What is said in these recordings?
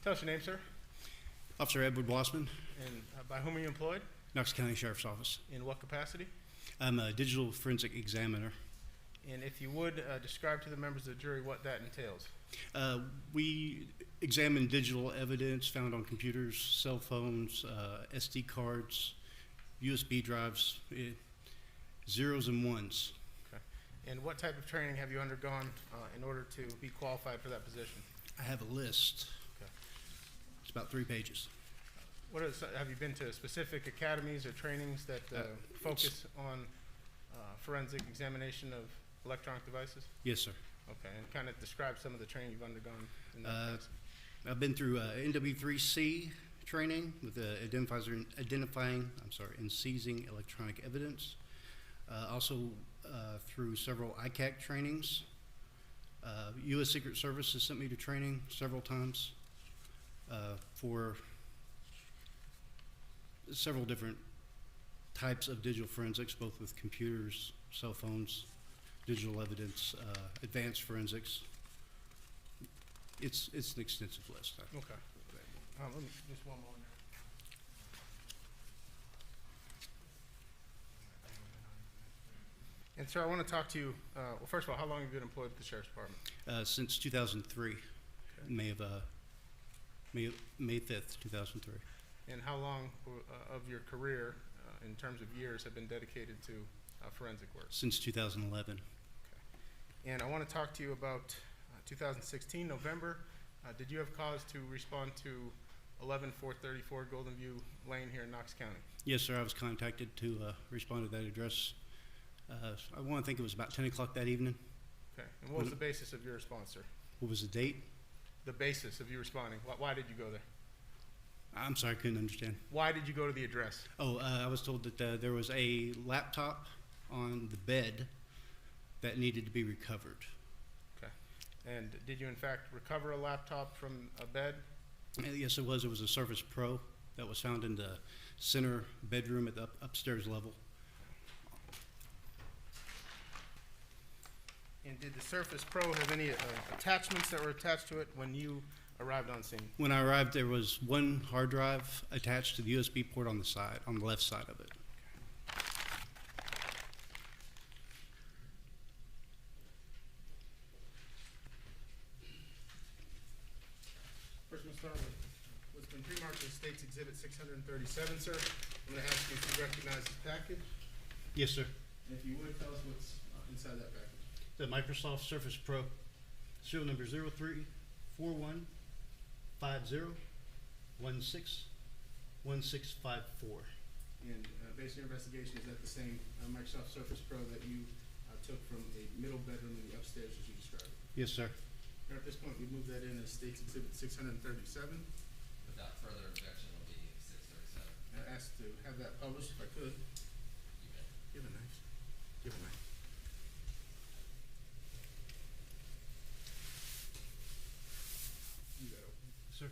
Tell us your name, sir, Officer Edward Wassman, and by whom are you employed? Knox County Sheriff's Office. In what capacity? I'm a digital forensic examiner. And if you would, describe to the members of the jury what that entails. We examine digital evidence found on computers, cell phones, SD cards, USB drives, zeros and ones. Okay. And what type of training have you undergone in order to be qualified for that position? I have a list. Okay. It's about 3 pages. Have you been to specific academies or trainings that focus on forensic examination of electronic devices? Yes, sir. Okay, and kind of describe some of the training you've undergone in that capacity. I've been through NW3C training with identifying and seizing electronic evidence. Also through several ICAC trainings. U.S. Secret Service has sent me to training several times for several different types of digital forensics, both with computers, cell phones, digital evidence, advanced forensics. It's an extensive list. Okay. Let me, just one more there. And sir, I want to talk to you, well, first of all, how long have you been employed with the Sheriff's Department? Since 2003, Okay. May 5th, 2003. And how long of your career, in terms of years, have been dedicated to forensic work? Since 2011. And I want to talk to you about 2016, November. Did you have cause to respond to 11434 Golden View Lane here in Knox County? Yes, sir. I was contacted to respond to that address. I want to think it was about 10 o'clock that evening. Okay. And what was the basis of your response, sir? What was the date? The basis of you responding. Why did you go there? I'm sorry, I couldn't understand. Why did you go to the address? Oh, I was told that there was a laptop on the bed that needed to be recovered. Okay. And did you in fact recover a laptop from a bed? Yes, it was. It was a Surface Pro that was found in the center bedroom at the upstairs level. And did the Surface Pro have any attachments that were attached to it when you arrived on scene? When I arrived, there was one hard drive attached to the USB port on the side, on the left side of it. First, we'll start with what's been pre-marked as State's Exhibit 637, sir. I'm going to ask you if you recognize this package. Yes, sir. And if you would, tell us what's inside that package. The Microsoft Surface Pro, serial number 034150161654. And based on your investigation, is that the same Microsoft Surface Pro that you took from a middle bedroom in the upstairs as you described it? Yes, sir. At this point, we move that in as State's Exhibit 637. Without further objection, will be 637. I asked to have that published if I could. You bet. Give a knife. Give a knife. You got it. Sir.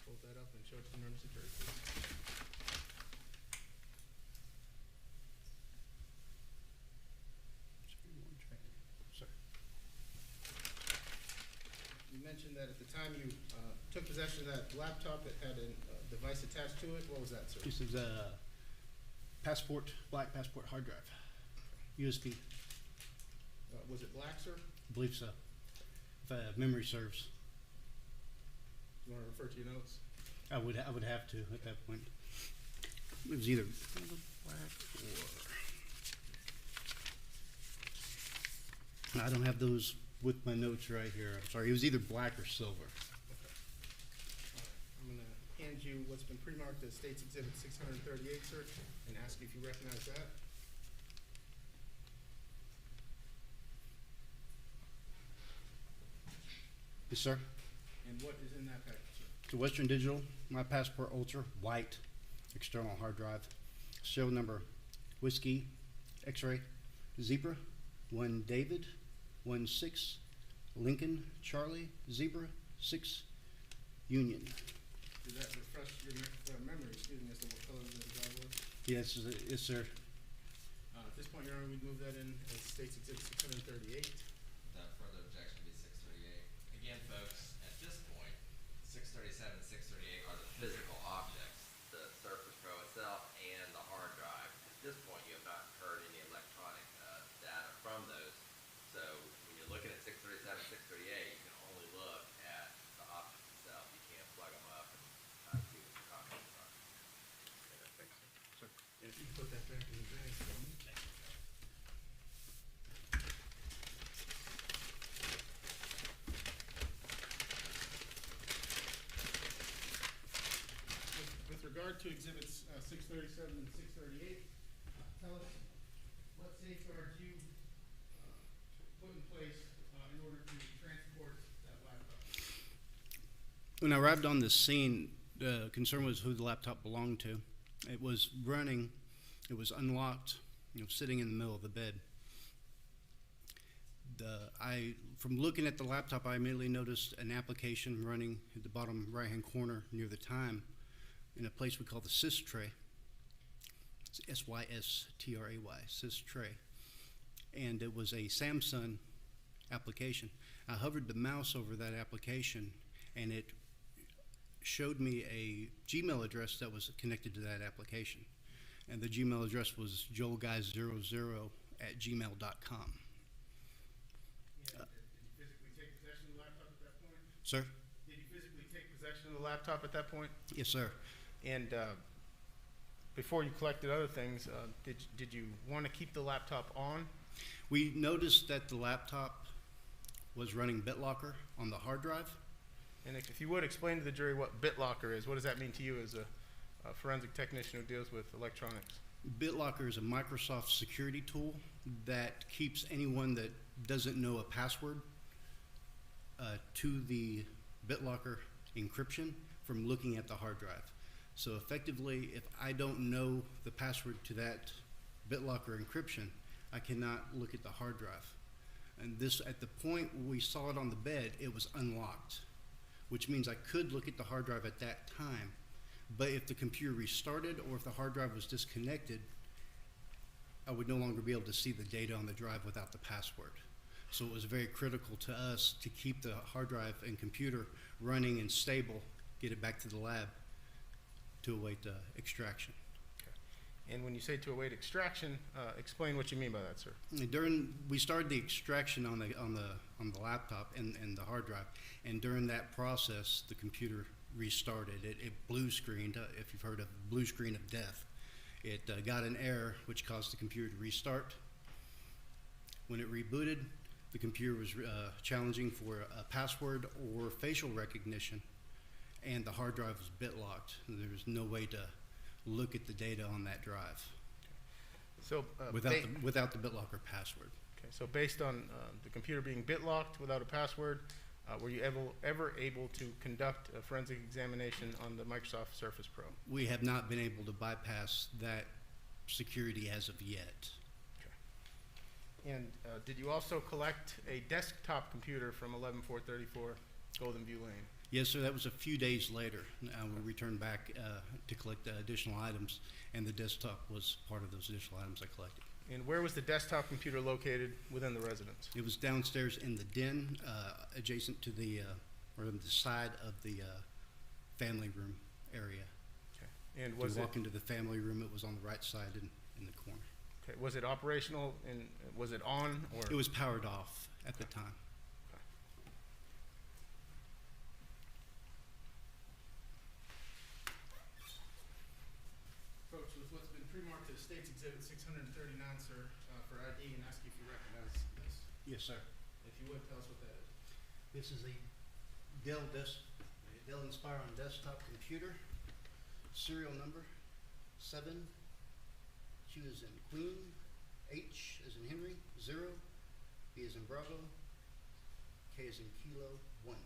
Hold that up and show it to the members of the jury, please. Sir. You mentioned that at the time you took possession of that laptop, it had a device attached to it. What was that, sir? This is a black passport hard drive, USB. Was it black, sir? I believe so, if memory serves. You want to refer to your notes? I would have to at that point. It was either black or. I don't have those with my notes right here. I'm sorry. It was either black or silver. Okay. All right. I'm going to hand you what's been pre-marked as State's Exhibit 638, sir, and ask you if you recognize that. Yes, sir. And what is in that package, sir? It's a Western Digital, My Passport Ultra, white, external hard drive. Serial number Whiskey, X-ray, Zebra, 1 David, 1 6, Lincoln, Charlie, Zebra, 6, Union. Did that refresh your memory, excuse me, as to what color the drive was? Yes, yes, sir. At this point, Your Honor, we'd move that in as State's Exhibit 638. Without further objection, will be six thirty-eight. Again, folks, at this point, 637, 638 are the physical objects, the Surface Pro itself and the hard drive. At this point, you have not heard any electronic data from those. So when you're looking at 637, 638, you can only look at the object itself. You can't plug them up and see what the contents are. And if you put that back in the bag for me. With regard to exhibits 637 and 638, tell us what safeguards you put in place in order to transport that laptop. When I arrived on the scene, the concern was who the laptop belonged to. It was running, it was unlocked, sitting in the middle of the bed. From looking at the laptop, I immediately noticed an application running at the bottom right-hand corner near the time in a place we call the sys tray. It's S-Y-S-T-R-A-Y, sys tray. And it was a Samsung application. I hovered the mouse over that application, and it showed me a Gmail address that was connected to that application. And the Gmail address was joelguy00@gmail.com. Did you physically take possession of the laptop at that point? Sir? Did you physically take possession of the laptop at that point? Yes, sir. And before you collected other things, did you want to keep the laptop on? We noticed that the laptop was running BitLocker on the hard drive. And if you would explain to the jury what BitLocker is, what does that mean to you as a forensic technician who deals with electronics? BitLocker is a Microsoft security tool that keeps anyone that doesn't know a password to the BitLocker encryption from looking at the hard drive. So effectively, if I don't know the password to that BitLocker encryption, I cannot look at the hard drive. And this, at the point we saw it on the bed, it was unlocked, which means I could look at the hard drive at that time. But if the computer restarted or if the hard drive was disconnected, I would no longer be able to see the data on the drive without the password. So it was very critical to us to keep the hard drive and computer running and stable, get it back to the lab to await extraction. And when you say to await extraction, explain what you mean by that, sir. We started the extraction on the laptop and the hard drive, and during that process, the computer restarted. It blue screened. If you've heard of blue screen of death, it got an error which caused the computer to restart. When it rebooted, the computer was challenging for a password or facial recognition, and the hard drive was bit locked. There was no way to look at the data on that drive So without the BitLocker password. Okay, so based on the computer being bit locked without a password, were you ever able to conduct a forensic examination on the Microsoft Surface Pro? We have not been able to bypass that security as of yet. And did you also collect a desktop computer from 11434 Golden View Lane? Yes, sir. That was a few days later. We returned back to collect additional items, and the desktop was part of those additional items I collected. And where was the desktop computer located within the residence? It was downstairs in the den, adjacent to or on the side of the family room area. Okay. And If you walk into the family room, it was on the right side in the corner. Okay. Was it operational and was it on or? It was powered off at the time. Folks, with what's been pre-marked as State's Exhibit 639, sir, for ID, and ask you if you recognize this. Yes, sir. If you would, tell us what that is. This is a Dell Inspiron desktop computer, serial number 7, Q as in Queen, H as in Henry, 0, B as in Bravo, K as in Kilo, 1.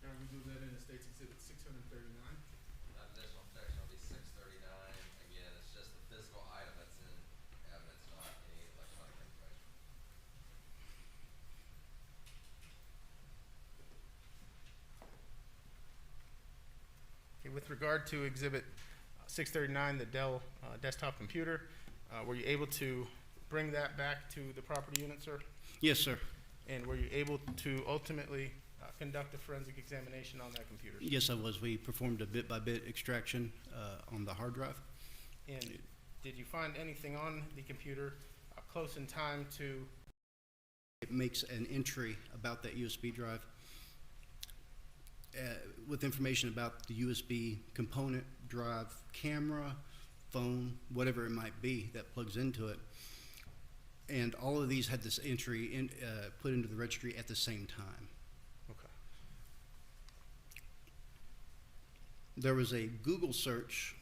Now we move that into State's Exhibit 639. Additional objection will be 639. Again, it's just the physical item that's in evidence, not any electronic information. regard to Exhibit 639, the Dell desktop computer, were you able to bring that back to the property unit, sir? Yes, sir. And were you able to ultimately conduct a forensic examination on that computer? Yes, I was. We performed a bit-by-bit extraction on the hard drive. And did you find anything on the computer close in time to? It makes an entry about that USB drive with information about the USB component, drive, camera, phone, whatever it might be that plugs into it. And all of these had this entry put into the registry at the same time. Okay. There was a Google search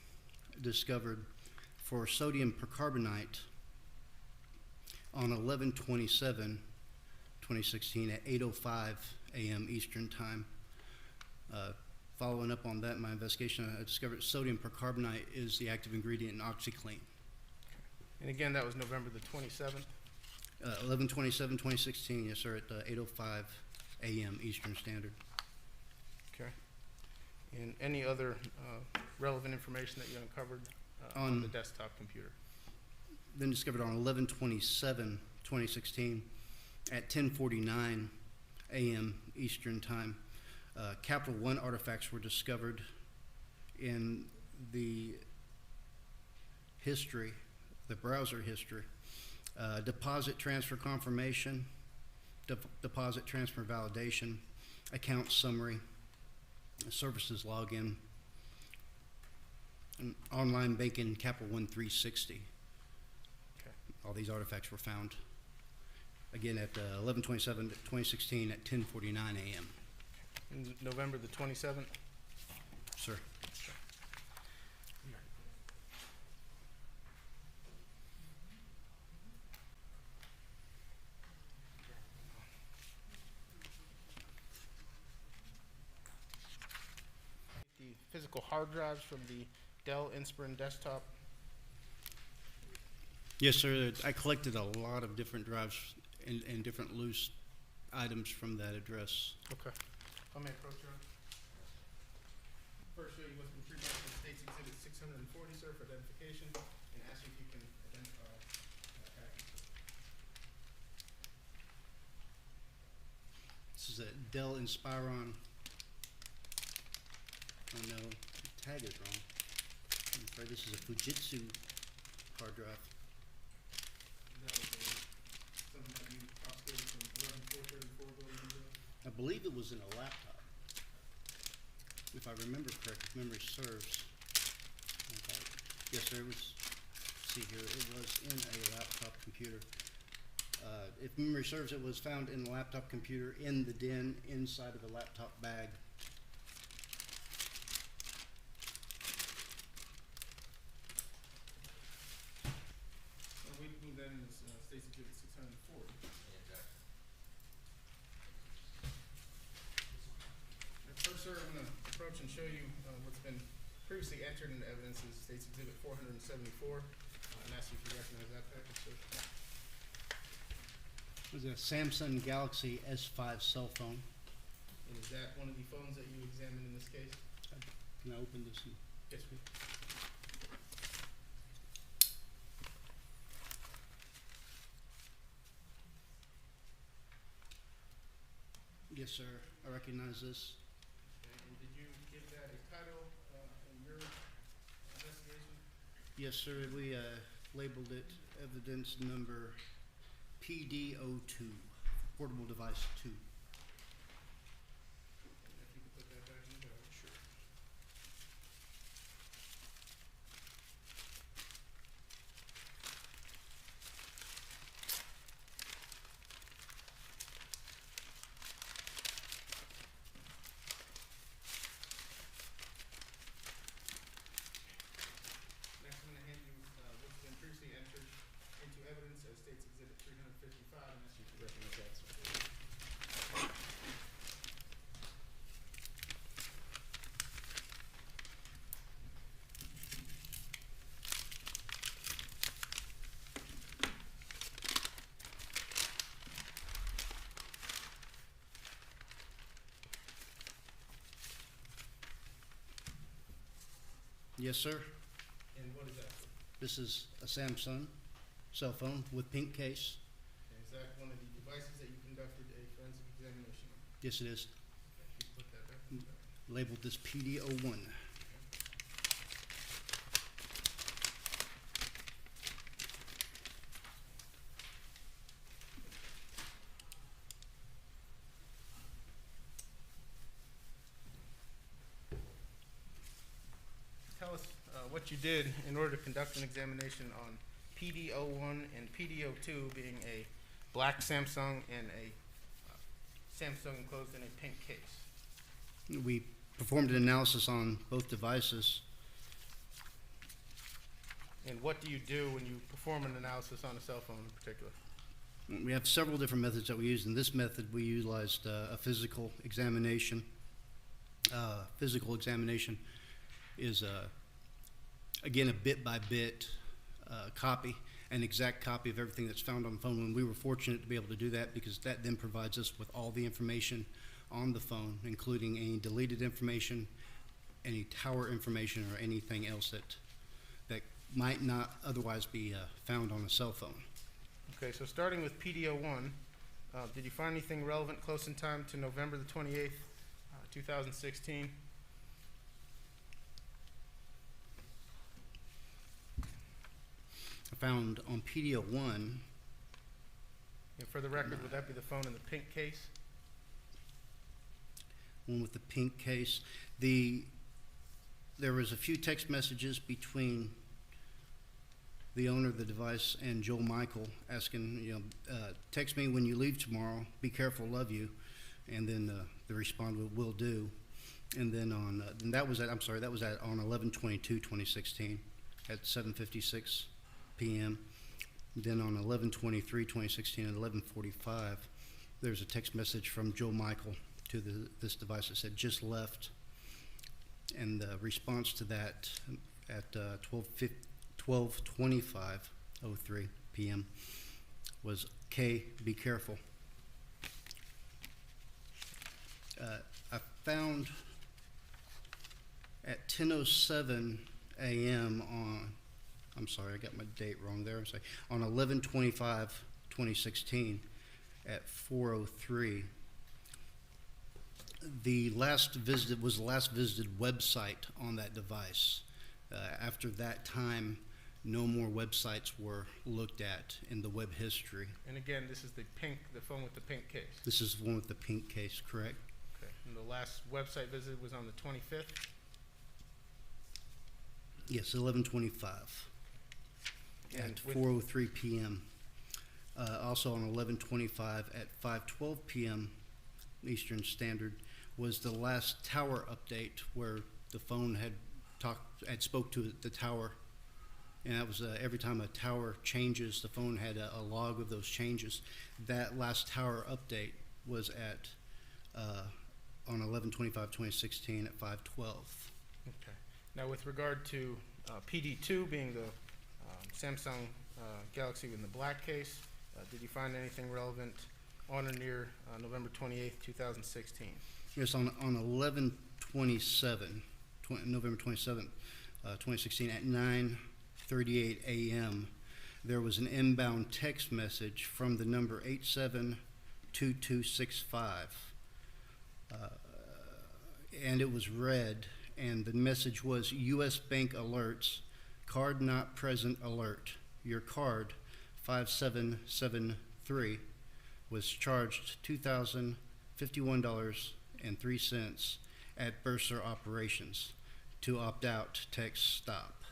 discovered for sodium percarbonate on 11/27/2016 at 8:05 a.m. Eastern Time. Following up on that, my investigation, I discovered sodium percarbonate is the active ingredient in OxyClean. And again, that was November the 27th? 11/27/2016, yes, sir, at 8:05 a.m. Eastern Standard. Okay. And any other relevant information that you uncovered on the desktop computer? Then discovered on 11/27/2016 at 10:49 a.m. Eastern Time. Capital One artifacts were discovered in the history, the browser history. Deposit transfer confirmation, deposit transfer validation, account summary, services login, and online banking Capital One 360. Okay. All these artifacts were found again at 11/27/2016 at 10:49 a.m. And November the 27th? Sir. The physical hard drives from the Dell Inspiron desktop? Yes, sir. I collected a lot of different drives and different loose items from that address. Okay. If I may approach you. First, show you what's been treated as State's Exhibit 640, sir, for identification, and ask you if you can identify that package. This is a Dell Inspiron. Oh no, the tag is wrong. I'm afraid this is a Fujitsu hard drive. That was something that you prosecuted from 11434 building ago? I believe it was in a laptop, if I remember correctly, if memory serves. Okay. Yes, sir, it was, see here, it was in a laptop computer. If memory serves, it was found in the laptop computer in the den inside of a laptop bag. We move that in as State's Exhibit 640. First, sir, I'm going to approach and show you what's been previously entered into evidence as State's Exhibit 474, and ask you if you recognize that package, sir. It was a Samsung Galaxy S5 cell phone. And is that one of the phones that you examined in this case? Can I open this? Yes, please. Yes, sir, I recognize this. Okay, and did you give that a title in your investigation? Yes, sir, we labeled it evidence number PD02, portable device 2. And if you could put that back in the jar. Sure. Next, I'm going to hand you what's been previously entered into evidence as State's Exhibit 355, and ask you to recognize that, sir. Yes, sir. And what is that? This is a Samsung cell phone with pink case. And is that one of the devices that you conducted a forensic examination on? Yes, it is. Please put that back. Labeled this PD01. Tell us what you did in order to conduct an examination on PD01 and PD02 being a black Samsung and a Samsung enclosed in a pink case. We performed an analysis on both devices. And what do you do when you perform an analysis on a cell phone in particular? We have several different methods that we use. In this method, we utilized a physical examination. Physical examination is, again, a bit-by-bit copy, an exact copy of everything that's found on the phone. And we were fortunate to be able to do that because that then provides us with all the information on the phone, including any deleted information, any tower information, or anything else that might not otherwise be found on a cell phone. Okay, so starting with PD01, did you find anything relevant close in time to November the 28th, 2016? I found on PD01, And for the record, would that be the phone in the pink case? one with the pink case. There was a few text messages between the owner of the device and Joel Michael asking, text me when you leave tomorrow, be careful, love you. And then the respond will do. And then and that was at on 11/22/2016 at 7:56 p.m. Then on 11/23/2016 at 11:45, there's a text message from Joe Michael to this device that said just left. And the response to that at 12:25:03 p.m. was, K, be careful. I found at 10:07 a.m. I'm sorry, I got my date wrong there. On 11/25/2016 at 4:03, the last visited website on that device. After that time, no more websites were looked at in the web history. And again, this is the phone with the pink case. This is the one with the pink case, correct? Okay. And the last website visit was on the 25th? Yes, 11:25 And at with- 4:03 p.m. Also on 11:25 at 5:12 p.m. Eastern Standard was the last tower update where the phone had spoke to the tower, and that was every time a tower changes, the phone had a log of those changes. That last tower update was at on 11/25/2016 at 5:12. Okay. Now, with regard to PD2 being the Samsung Galaxy in the black case, did you find anything relevant on or near November 28th, 2016? Yes, on 11/27, November 27th, 2016 at 9:38 a.m., there was an inbound text message from the number 872265. And it was read, and the message was, U.S. Bank alerts, card not present alert. Your card, 5773, was charged $2,051.03 at Bursar Operations. To opt out, text stop.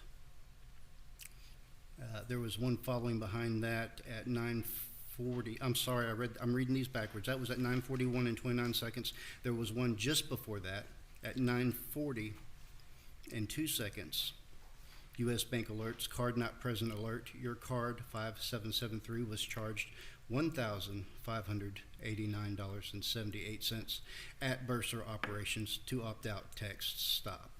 There was one following behind that at 9:40. I'm sorry, I'm reading these backwards. That was at 9:41 and 29 seconds. There was one just before that at 9:40 and 2 seconds. U.S. Bank alerts, card not present alert. Your card, 5773, was charged $1,589.78 at Bursar Operations. To opt out, text stop.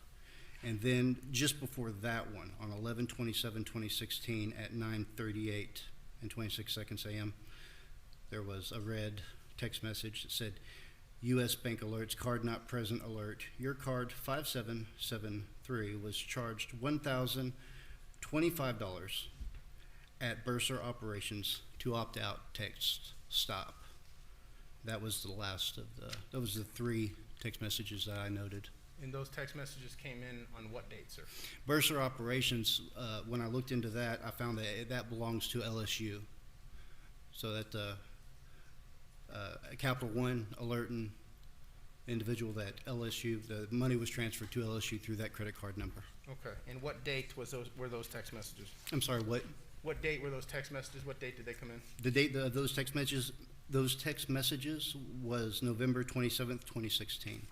And then just before that one, on 11/27/2016 at 9:38 and 26 seconds a.m., there was a red text message that said, U.S. Bank Alerts Card Not Present Alert. Your card 5773 was charged $1,025 at Bursar Operations to opt out text stop. That was the last of those were the 3 text messages that I noted. And those text messages came in on what date, sir? Bursar Operations, when I looked into that, I found that that belongs to LSU. So that Capital One alerting individual that LSU, the money was transferred to LSU through that credit card number. Okay. And what date were those text messages? I'm sorry, what? What date were those text messages? What date did they come in? The date of those text messages was November 27th, 2016.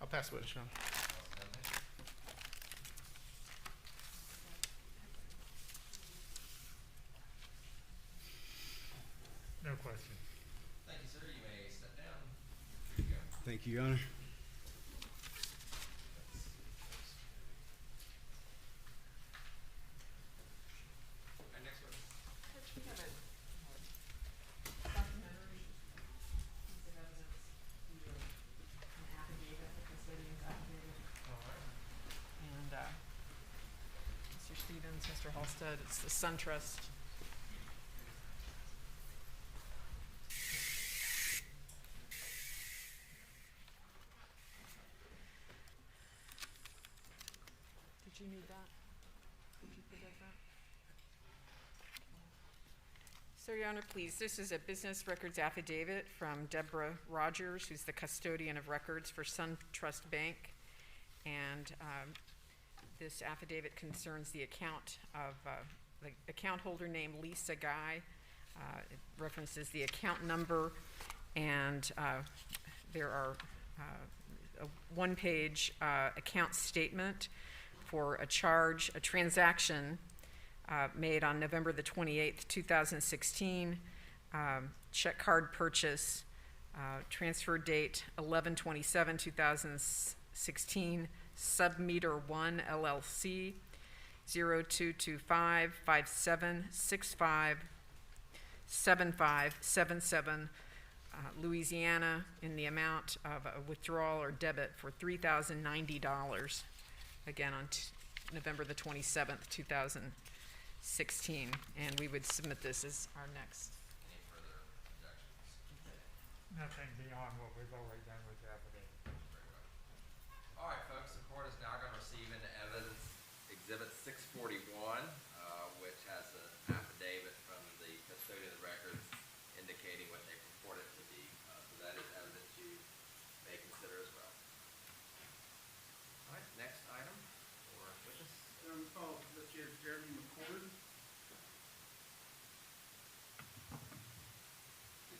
I'll pass the witness, Sean. No question. Thank you, sir. You may step down. There you go. Thank you, Your Honor. Our next one. We have a documentary piece of evidence, an affidavit, the custodian's affidavit. All right. And, Mr. Stevens, Mr. Halsted, it's the SunTrust. Did you need that? Did you forget that? So, Your Honor, please, this is a business records affidavit from Deborah Rogers, who's the custodian of records for SunTrust Bank. And this affidavit concerns the account of, the account holder named Lisa Guy. It references the account number, and there are a one-page account statement for a transaction made on November the 28th, 2016, check card purchase, transfer date 11/27/2016, Submeter 1 LLC, 022557657577, Louisiana, in the amount of a withdrawal or debit for $3,090, again on November the 27th, 2016. And we would submit this as our next. Any further objections? Nothing beyond what we've already done with the affidavit. Very well. All right, folks, the court is now going to receive into evidence Exhibit 641, which has an affidavit from the custodian of the records indicating what they purport it to be. So that is evidence you may consider as well. All right, next item for witness. Call this year's Jeremy McCord.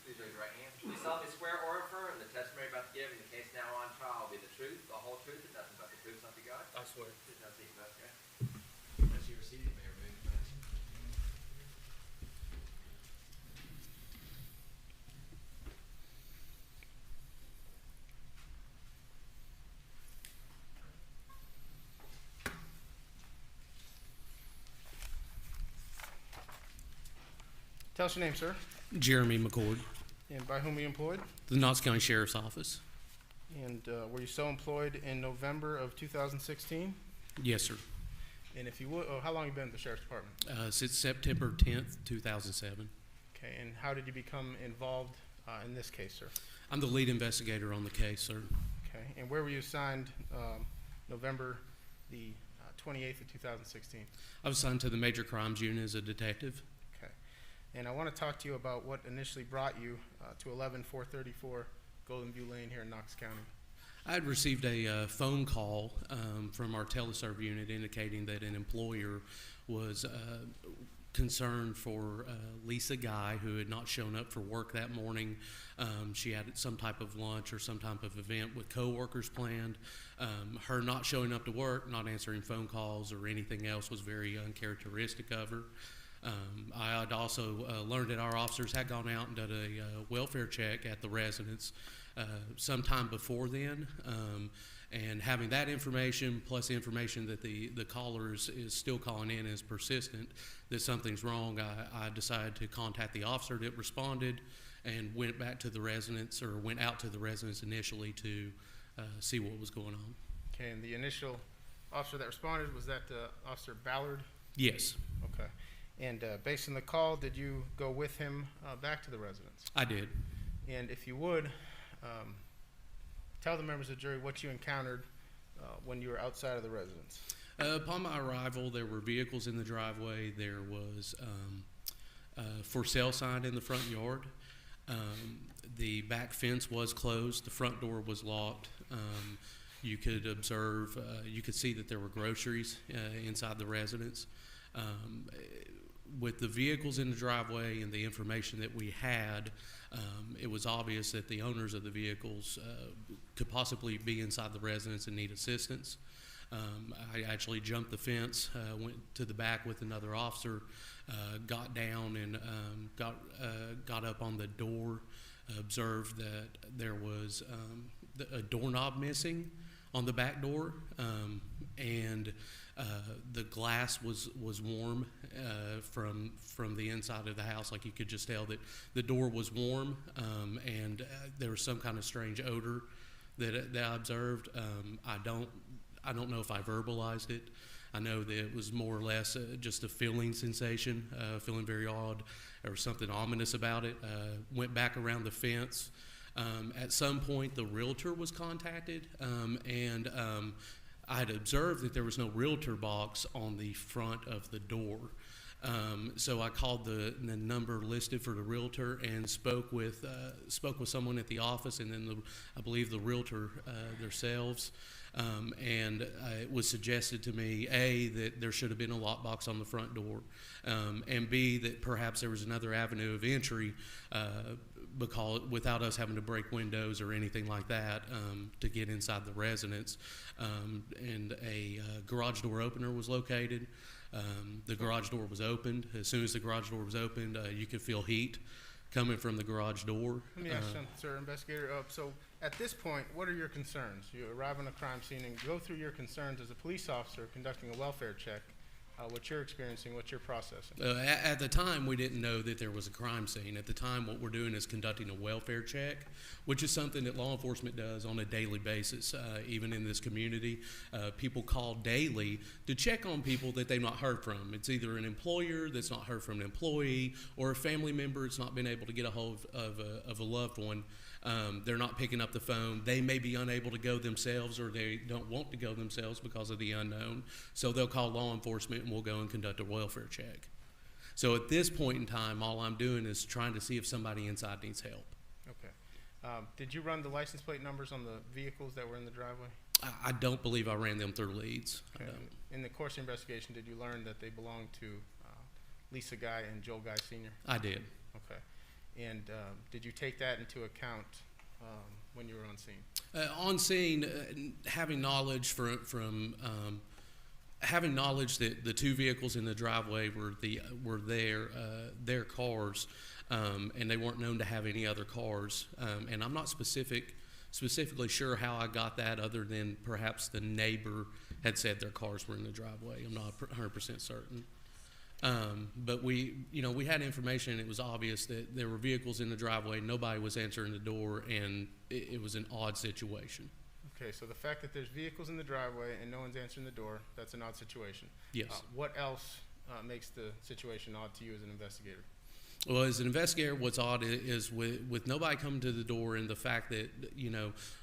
Please raise your right hand. Do you solemnly swear or affirm the testimony about to give in the case now on trial will be the truth, the whole truth, and nothing but the truth, so help you God? I swear. Please have a seat, okay? As you receive, you may remove your mask. Tell us your name, sir, Jeremy McCord, and by whom are you employed? the Knox County Sheriff's Office. And were you so employed in November of 2016? Yes, sir. And if you would, how long have you been at the Sheriff's Department? Since September 10th, 2007. Okay, and how did you become involved in this case, sir? I'm the lead investigator on the case, sir. Okay, and where were you assigned November the 28th of 2016? I was assigned to the Major Crimes Unit as a detective. Okay, and I want to talk to you about what initially brought you to 11434 Golden View Lane here in Knox County. I had received a phone call from our teleserve unit indicating that an employer was concerned for Lisa Guy, who had not shown up for work that morning. She had some type of lunch or some type of event with coworkers planned. Her not showing up to work, not answering phone calls or anything else was very uncharacteristic of her. I had also learned that our officers had gone out and done a welfare check at the residence sometime before then, And having that information plus the information that the caller is still calling in is persistent, that something's wrong, I decided to contact the officer that responded and went back to the residence, or went out to the residence initially to see what was going on. Okay, and the initial officer that responded, was that Officer Ballard? Yes, Okay. And based on the call, did you go with him back to the residence? I did. And if you would, tell the members of the jury what you encountered when you were outside of the residence. Upon my arrival, there were vehicles in the driveway. There was a for sale sign in the front yard. The back fence was closed. The front door was locked. You could observe, you could see that there were groceries inside the residence. With the vehicles in the driveway and the information that we had, it was obvious that the owners of the vehicles could possibly be inside the residence and need assistance. I actually jumped the fence, went to the back with another officer, got down and got up on the door, observed that there was a doorknob missing on the back door, and the glass was warm from the inside of the house. Like, you could just tell that the door was warm, and there was some kind of strange odor that I observed. I don't know if I verbalized it. I know that it was more or less just a feeling sensation, feeling very odd, or something ominous about it. Went back around the fence. At some point, the realtor was contacted, and I had observed that there was no realtor box on the front of the door. So I called the number listed for the realtor and spoke with someone at the office, and then I believe the realtor themselves. And it was suggested to me, A, that there should have been a lockbox on the front door, and B, that perhaps there was another avenue of entry because without us having to break windows or anything like that to get inside the residence. And a garage door opener was located. The garage door was opened. As soon as the garage door was opened, you could feel heat coming from the garage door. Let me ask you something, sir, investigator. So at this point, what are your concerns? You arrive on a crime scene and go through your concerns as a police officer conducting a welfare check, what you're experiencing, what you're processing. At the time, we didn't know that there was a crime scene. At the time, what we're doing is conducting a welfare check, which is something that law enforcement does on a daily basis. Even in this community, people call daily to check on people that they've not heard from. It's either an employer that's not heard from an employee, or a family member that's not been able to get a hold of a loved one. They're not picking up the phone. They may be unable to go themselves, or they don't want to go themselves because of the unknown. So they'll call law enforcement, and we'll go and conduct a welfare check. So at this point in time, all I'm doing is trying to see if somebody inside needs help. Okay. Did you run the license plate numbers on the vehicles that were in the driveway? I don't believe I ran them through leads. I Okay. don't. In the course of the investigation, did you learn that they belonged to Lisa Guy and Joel Guy Sr.? I did. Okay. And did you take that into account when you were on scene? On scene, having knowledge having knowledge that the two vehicles in the driveway were their cars, and they weren't known to have any other cars. And I'm not specifically sure how I got that, other than perhaps the neighbor had said their cars were in the driveway. I'm not 100% certain. But we had information, and it was obvious that there were vehicles in the driveway. Nobody was answering the door, and it was an odd situation. Okay, so the fact that there's vehicles in the driveway and no one's answering the door, that's an odd situation. Yes. What else makes the situation odd to you as an investigator? Well, as an investigator, what's odd is with nobody coming to the door, and the fact that,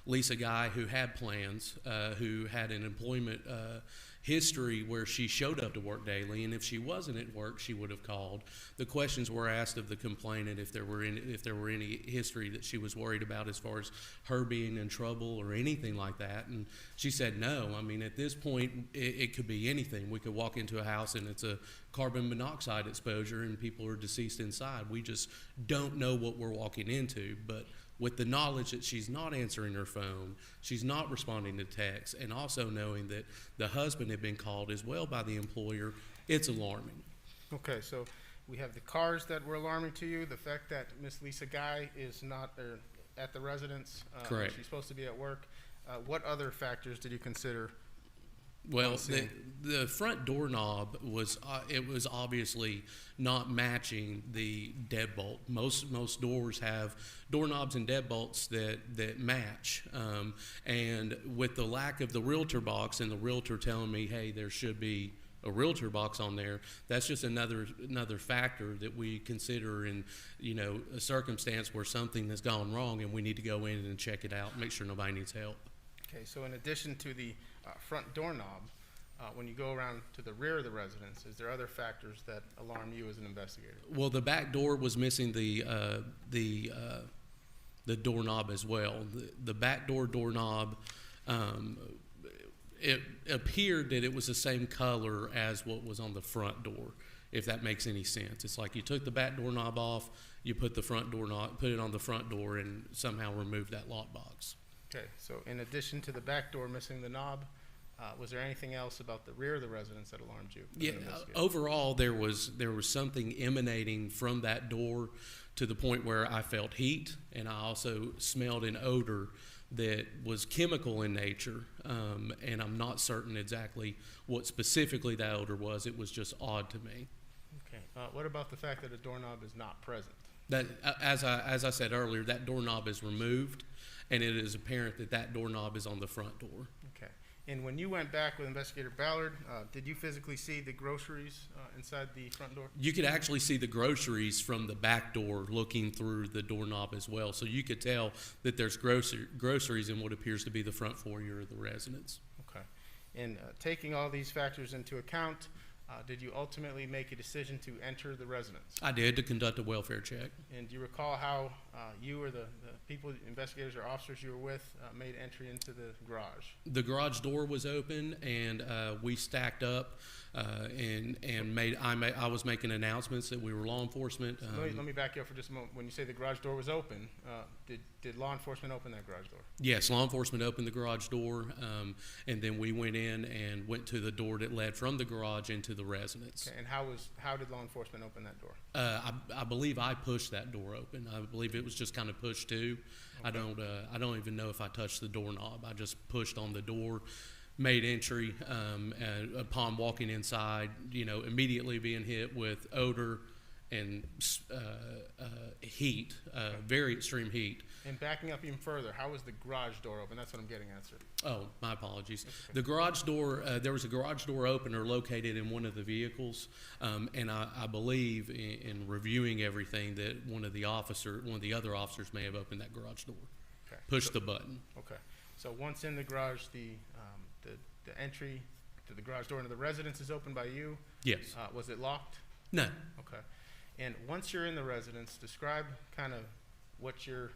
Lisa Guy, who had plans, who had an employment history where she showed up to work daily, and if she wasn't at work, she would have called. The questions were asked of the complainant if there were any history that she was worried about as far as her being in trouble or anything like that, and she said no. I mean, at this point, it could be anything. We could walk into a house and it's a carbon monoxide exposure and people are deceased inside. We just don't know what we're walking into, but with the knowledge that she's not answering her phone, she's not responding to texts, and also knowing that the husband had been called as well by the employer, it's alarming. Okay, so we have the cars that were alarming to you, the fact that Miss Lisa Guy is not at the residence. Correct. She's supposed to be at work. what other factors did you consider? Well, Let's the front doorknob was it was obviously not matching the deadbolt. Most doors have doorknobs and deadbolts that match, and with the lack of the realtor box and the realtor telling me, hey, there should be a realtor box on there, that's just another factor that we consider in, you know, a circumstance where something has gone wrong and we need to go in and check it out, make sure nobody needs help. Okay, so in addition to the front doorknob, when you go around to the rear of the residence, is there other factors that alarm you as an investigator? Well, the back door was missing the doorknob as well. The back doorknob, it appeared that it was the same color as what was on the front door, if that makes any sense. It's like you took the back doorknob off, you put the front doorknob, put it on the front door, and somehow removed that lockbox. Okay, so in addition to the back door missing the knob, was there anything else about the rear of the residence that alarmed you? as an Yeah, investigator? overall, there was something emanating from that door to the point where I felt heat, and I also smelled an odor that was chemical in nature, and I'm not certain exactly what specifically that odor was. It was just odd to me. Okay, what about the fact that a doorknob is not present? That, as I said earlier, that doorknob is removed, and it is apparent that that doorknob is on the front door. Okay, and when you went back with Investigator Ballard, did you physically see the groceries inside the front door? You could actually see the groceries from the back door looking through the doorknob as well, so you could tell that there's groceries in what appears to be the front foyer of the residence. Okay, and taking all these factors into account, did you ultimately make a decision to enter the residence? I did, to conduct a welfare check. And do you recall how you or the people, investigators or officers you were with, made entry into the garage? The garage door was open, and we stacked up, and I was making announcements that we were law enforcement. Let me back you up for just a moment. When you say the garage door was open, did law enforcement open that garage door? Yes, law enforcement opened the garage door, and then we went in and went to the door that led from the garage into the residence. Okay, and how did law enforcement open that door? I believe I pushed that door open. I believe it was just kind of pushed too. Okay. I don't even know if I touched the doorknob. I just pushed on the door, made entry, and upon walking inside, you know, immediately being hit with odor and heat, very extreme heat. And backing up even further, how was the garage door open? That's what I'm getting at, sir. Oh, my apologies. That's okay. The garage door, there was a garage door opener located in one of the vehicles, and I believe in reviewing everything that one of the other officers may have opened that garage door, Okay. pushed the button. Okay. So once in the garage, the entry to the garage door into the residence is opened by you. Yes. Was it locked? No. Okay. And once you're in the residence, describe kind of what you're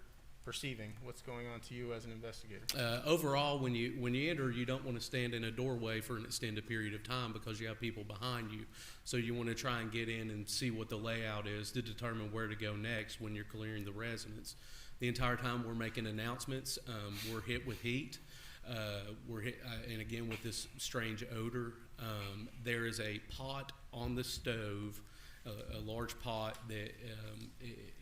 perceiving, what's going on to you as an investigator. Overall, when you enter, you don't want to stand in a doorway for an extended period of time because you have people behind you. So you want to try and get in and see what the layout is to determine where to go next when you're clearing the residence. The entire time we're making announcements, we're hit with heat. We're hit, and again with this strange odor. There is a pot on the stove, a large pot that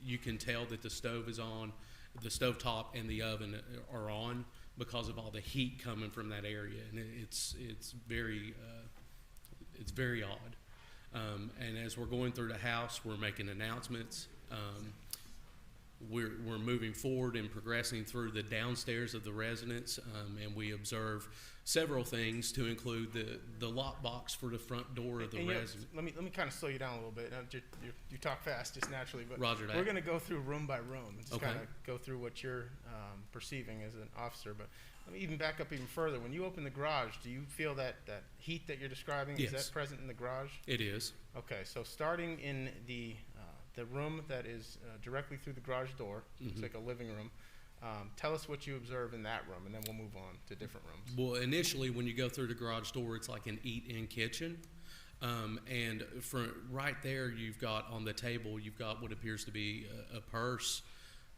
you can tell that the stove is on. The stovetop and the oven are on because of all the heat coming from that area, and it's very odd. And as we're going through the house, we're making announcements. We're moving forward and progressing through the downstairs of the residence, and we observe several things to include the lockbox for the front door of the And, you know, residence. let me kind of slow you down a little bit. You talk fast just naturally, but Roger that. we're going to go through room by room and just Okay. kind of go through what you're perceiving as an officer. But let me even back up even further. When you open the garage, do you feel that heat that you're describing? Yes. Is that present in the garage? It is. Okay, so starting in the room that is directly through the garage door, it's Mhm. like a living room. Tell us what you observe in that room, and then we'll move on to different rooms. Well, initially, when you go through the garage door, it's like an eat-in kitchen. And right there, you've got on the table, you've got what appears to be a purse,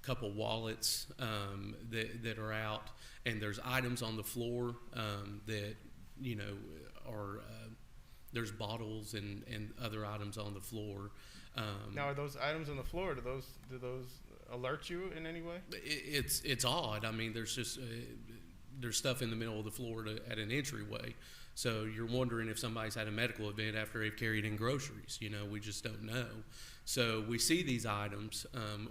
a couple wallets that are out, and there's items on the floor that, you know, are, there's bottles and other items on the floor. Now, are those items on the floor? Do those alert you in any way? It's odd. I mean, there's just there's stuff in the middle of the floor at an entryway. So you're wondering if somebody's had a medical event after they've carried in groceries. You know, we just don't know. So we see these items.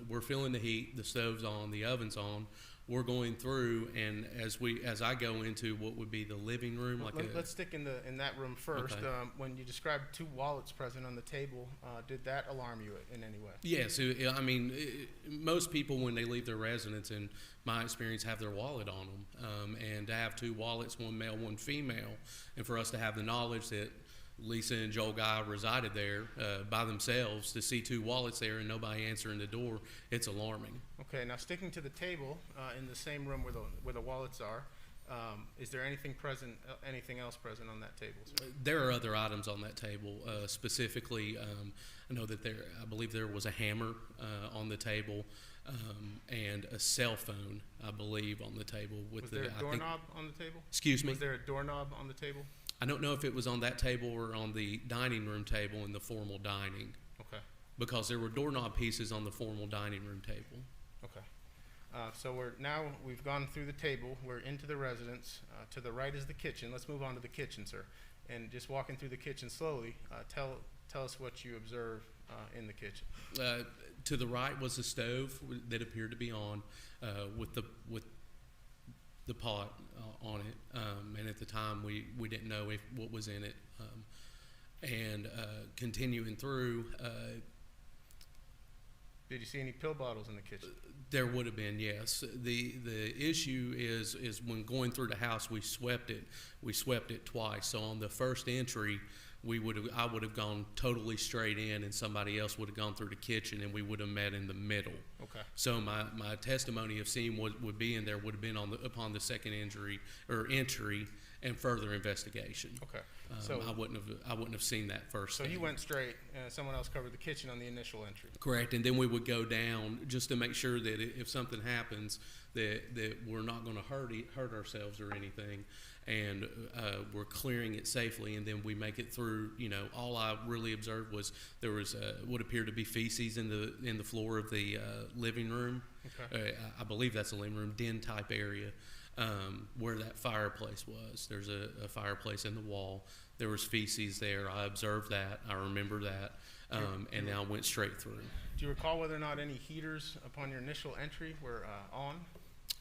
We're feeling the heat. The stove's on. The oven's on. We're going through, and as I go into what would be the living room, Let's stick in that room first. Okay. When you described 2 wallets present on the table, did that alarm you in any way? Yes, I mean, most people when they leave their residence, in my experience, have their wallet on them, and to have 2 wallets, one male, one female, and for us to have the knowledge that Lisa and Joel Guy resided there by themselves, to see 2 wallets there and nobody answering the door, it's alarming. Okay, now sticking to the table in the same room where the wallets are, is there anything else present on that table, sir? There are other items on that table. Specifically, I know that I believe there was a hammer on the table and a cell phone, I believe, on the table. Was there a doorknob on the table? Excuse me? Was there a doorknob on the table? I don't know if it was on that table or on the dining room table in the formal dining, Okay, because there were doorknob pieces on the formal dining room table. okay. So we've gone through the table, we're into the residence. To the right is the kitchen. Let's move on to the kitchen, sir. And just walking through the kitchen slowly, tell us what you observe in the kitchen. To the right was the stove that appeared to be on with the pot on it, and at the time we didn't know what was in it. And continuing through, Did you see any pill bottles in the kitchen? there would have been, yes. The issue is when going through the house, we swept it twice. So on the first entry, I would have gone totally straight in, and somebody else would have gone through the kitchen, and we would have met in the middle. Okay. So my testimony of seeing what would be in there would have been upon the second entry and further investigation. Okay. I wouldn't have seen that first. So thing. you went straight, someone else covered the kitchen on the initial entry. Correct, and then we would go down just to make sure that if something happens, that we're not going to hurt ourselves or anything, and we're clearing it safely, and then we make it through. You know, all I really observed was there was what appeared to be feces in the floor of the living room. Okay. I believe that's a living room den type area. Where that fireplace was. There's a fireplace in the wall. There was feces there. I observed that. I remember that. And then I went straight through. Do you recall whether or not any heaters upon your initial entry were on?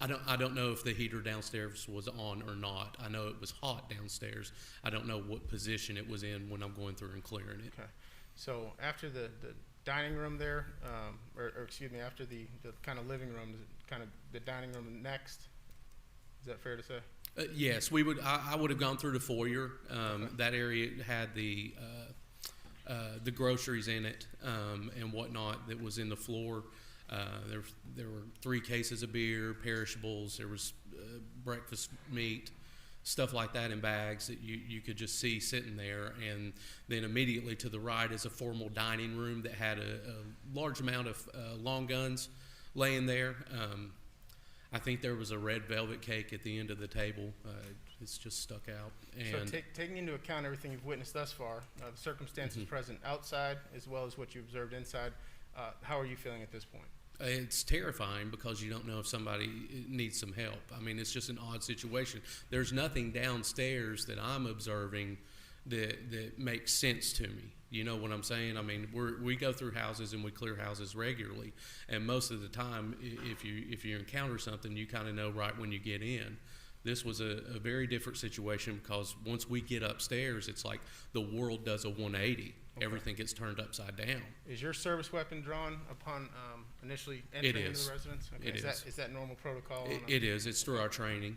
I don't know if the heater downstairs was on or not. I know it was hot downstairs. I don't know what position it was in when I'm going through and clearing it. Okay. So after the dining room there, or excuse me, after the kind of living room, kind of the dining room next, is that fair to say? Yes, we would. I would have gone through the foyer. That area had the groceries in it and whatnot that was in the floor. There were 3 cases of beer, perishables. There was breakfast meat, stuff like that in bags that you could just see sitting there. And then immediately to the right is a formal dining room that had a large amount of long guns laying there. I think there was a red velvet cake at the end of the table. It's just stuck out. And So taking into account everything you've witnessed thus far, the circumstances present outside as well as what you observed inside, how are you feeling at this point? it's terrifying because you don't know if somebody needs some help. I mean, it's just an odd situation. There's nothing downstairs that I'm observing that makes sense to me. You know what I'm saying? I mean, we go through houses and we clear houses regularly, and most of the time, if you encounter something, you kind of know right when you get in. This was a very different situation because once we get upstairs, it's like the world does a 180. Okay. Everything gets turned upside down. Is your service weapon drawn upon initially entering into is. the residence? Okay. It is. Is that normal protocol? It is. It's through our training.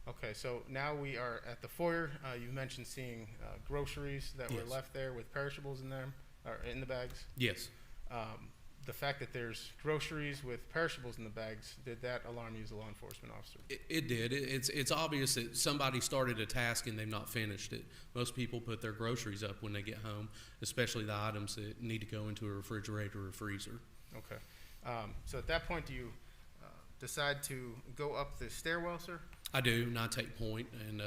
Okay, so now we are at the foyer. You mentioned seeing groceries that were Yes. left there with perishables in them, or in the bags. Yes. The fact that there's groceries with perishables in the bags, did that alarm you as a law enforcement officer? It did. It's obvious that somebody started a task and they've not finished it. Most people put their groceries up when they get home, especially the items that need to go into a refrigerator or freezer. Okay. So at that point, do you decide to go up the stairwell, sir? I do, and I take point and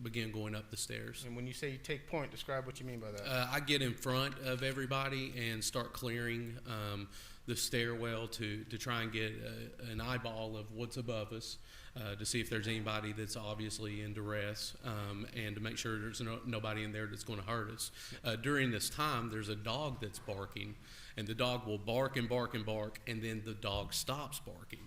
begin going up the stairs. And when you say you take point, describe what you mean by that. I get in front of everybody and start clearing the stairwell to try and get an eyeball of what's above us, to see if there's anybody that's obviously in duress, and to make sure there's nobody in there that's going to hurt us. During this time, there's a dog that's barking, and the dog will bark and bark and bark, and then the dog stops barking.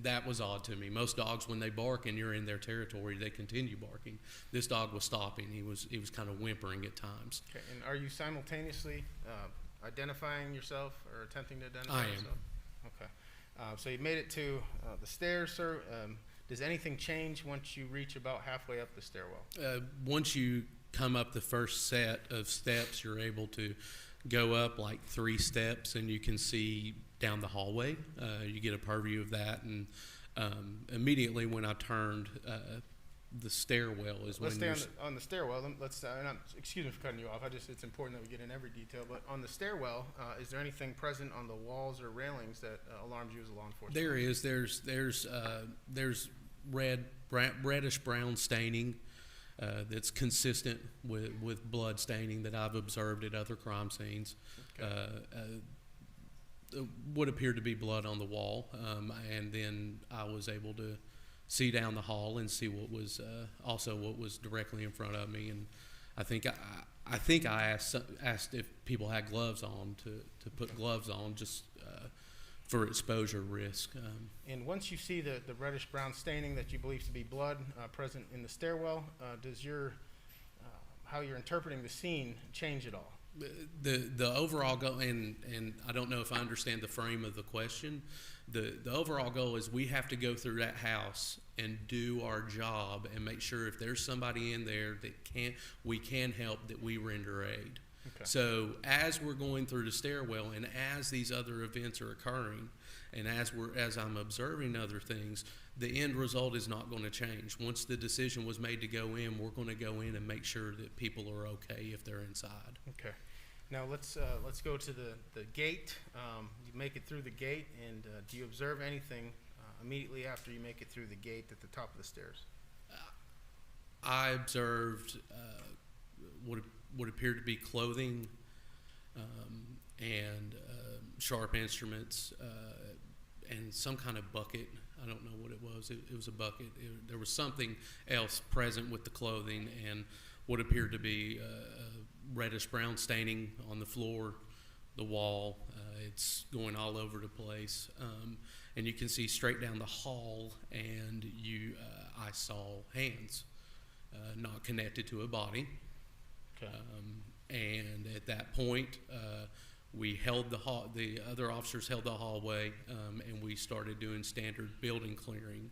That was odd to me. Most dogs, when they bark and you're in their territory, they continue barking. This dog was stopping. He was kind of whimpering at times. Okay, and are you simultaneously identifying yourself or attempting to identify I am. yourself? Okay. So you made it to the stairs, sir. Does anything change once you reach about halfway up the stairwell? Once you come up the first set of steps, you're able to go up like 3 steps, and you can see down the hallway. You get a purview of that, and immediately when I turned, the stairwell is Let's when stay you're on the stairwell. Excuse me for cutting you off. It's important that we get in every detail. But on the stairwell, is there anything present on the walls or railings that alarms you as a law enforcement? There is. There's reddish brown staining that's consistent with blood staining that I've observed at other crime scenes. Okay. What appeared to be blood on the wall, and then I was able to see down the hall and see what was also what was directly in front of me. And I think I asked if people had gloves on to put gloves on just for exposure risk. And once you see the reddish brown staining that you believe to be blood present in the stairwell, does how you're interpreting the scene change at all? The overall goal, and I don't know if I understand the frame of the question. The overall goal is we have to go through that house and do our job and make sure if there's somebody in there that we can help, that we render aid. Okay. So as we're going through the stairwell and as these other events are occurring, and as I'm observing other things, the end result is not going to change. Once the decision was made to go in, we're going to go in and make sure that people are okay if they're inside. Okay. Now let's go to the gate. You make it through the gate, and do you observe anything immediately after you make it through the gate at the top of the stairs? I observed what appeared to be clothing and sharp instruments and some kind of bucket. I don't know what it was. It was a bucket. There was something else present with the clothing and what appeared to be reddish brown staining on the floor, the wall. It's going all over the place. And you can see straight down the hall, and I saw hands not connected to a body. Okay. And at that point, we held the other officers held the hallway, and we started doing standard building clearing.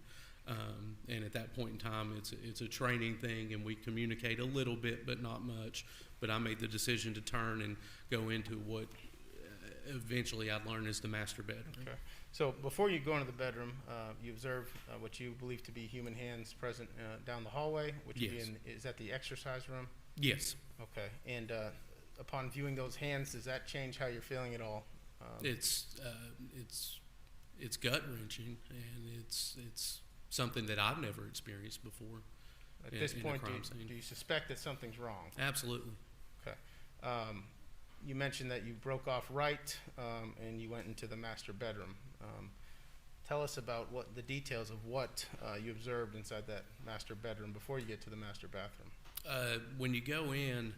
And at that point in time, it's a training thing, and we communicate a little bit, but not much. But I made the decision to turn and go into what eventually I'd learn is the master bedroom. Okay. So before you go into the bedroom, you observe what you believe to be human hands present down the hallway, which would be Yes. is that the exercise room? Yes, Okay. And upon viewing those hands, does that change how you're feeling at all? it's gut wrenching, and it's something that I've never experienced before. At in- this in a point, crime scene. do you suspect that something's wrong? Absolutely. Okay. You mentioned that you broke off right and you went into the master bedroom. Tell us about the details of what you observed inside that master bedroom before you get to the master bathroom. When you go in,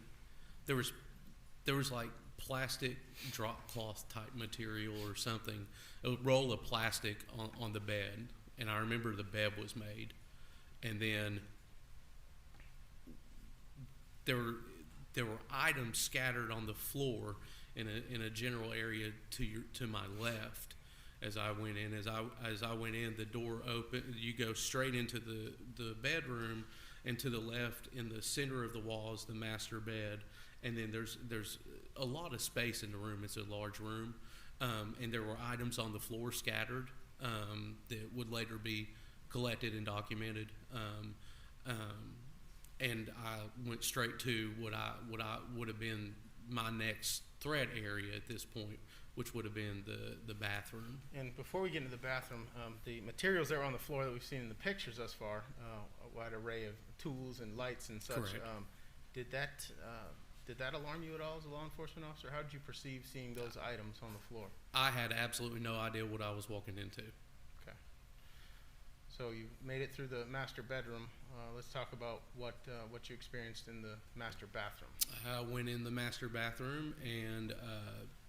there was like plastic drop cloth type material or something, a roll of plastic on the bed, and I remember the bed was made, and then there were items scattered on the floor in a general area to my left. As I went in, the door opened. You go straight into the bedroom, and to the left, in the center of the wall, is the master bed. And then there's a lot of space in the room. It's a large room, and there were items on the floor scattered that would later be collected and documented. And I went straight to what would have been my next threat area at this point, which would have been the bathroom. And before we get into the bathroom, the materials that were on the floor that we've seen in the pictures thus far, a wide array of tools and lights and such, Correct. did Did that alarm you at all as a law enforcement officer? How did you perceive seeing those items on the floor? I had absolutely no idea what I was walking into. Okay. So you made it through the master bedroom. Let's talk about what you experienced in the master bathroom. I went in the master bathroom, and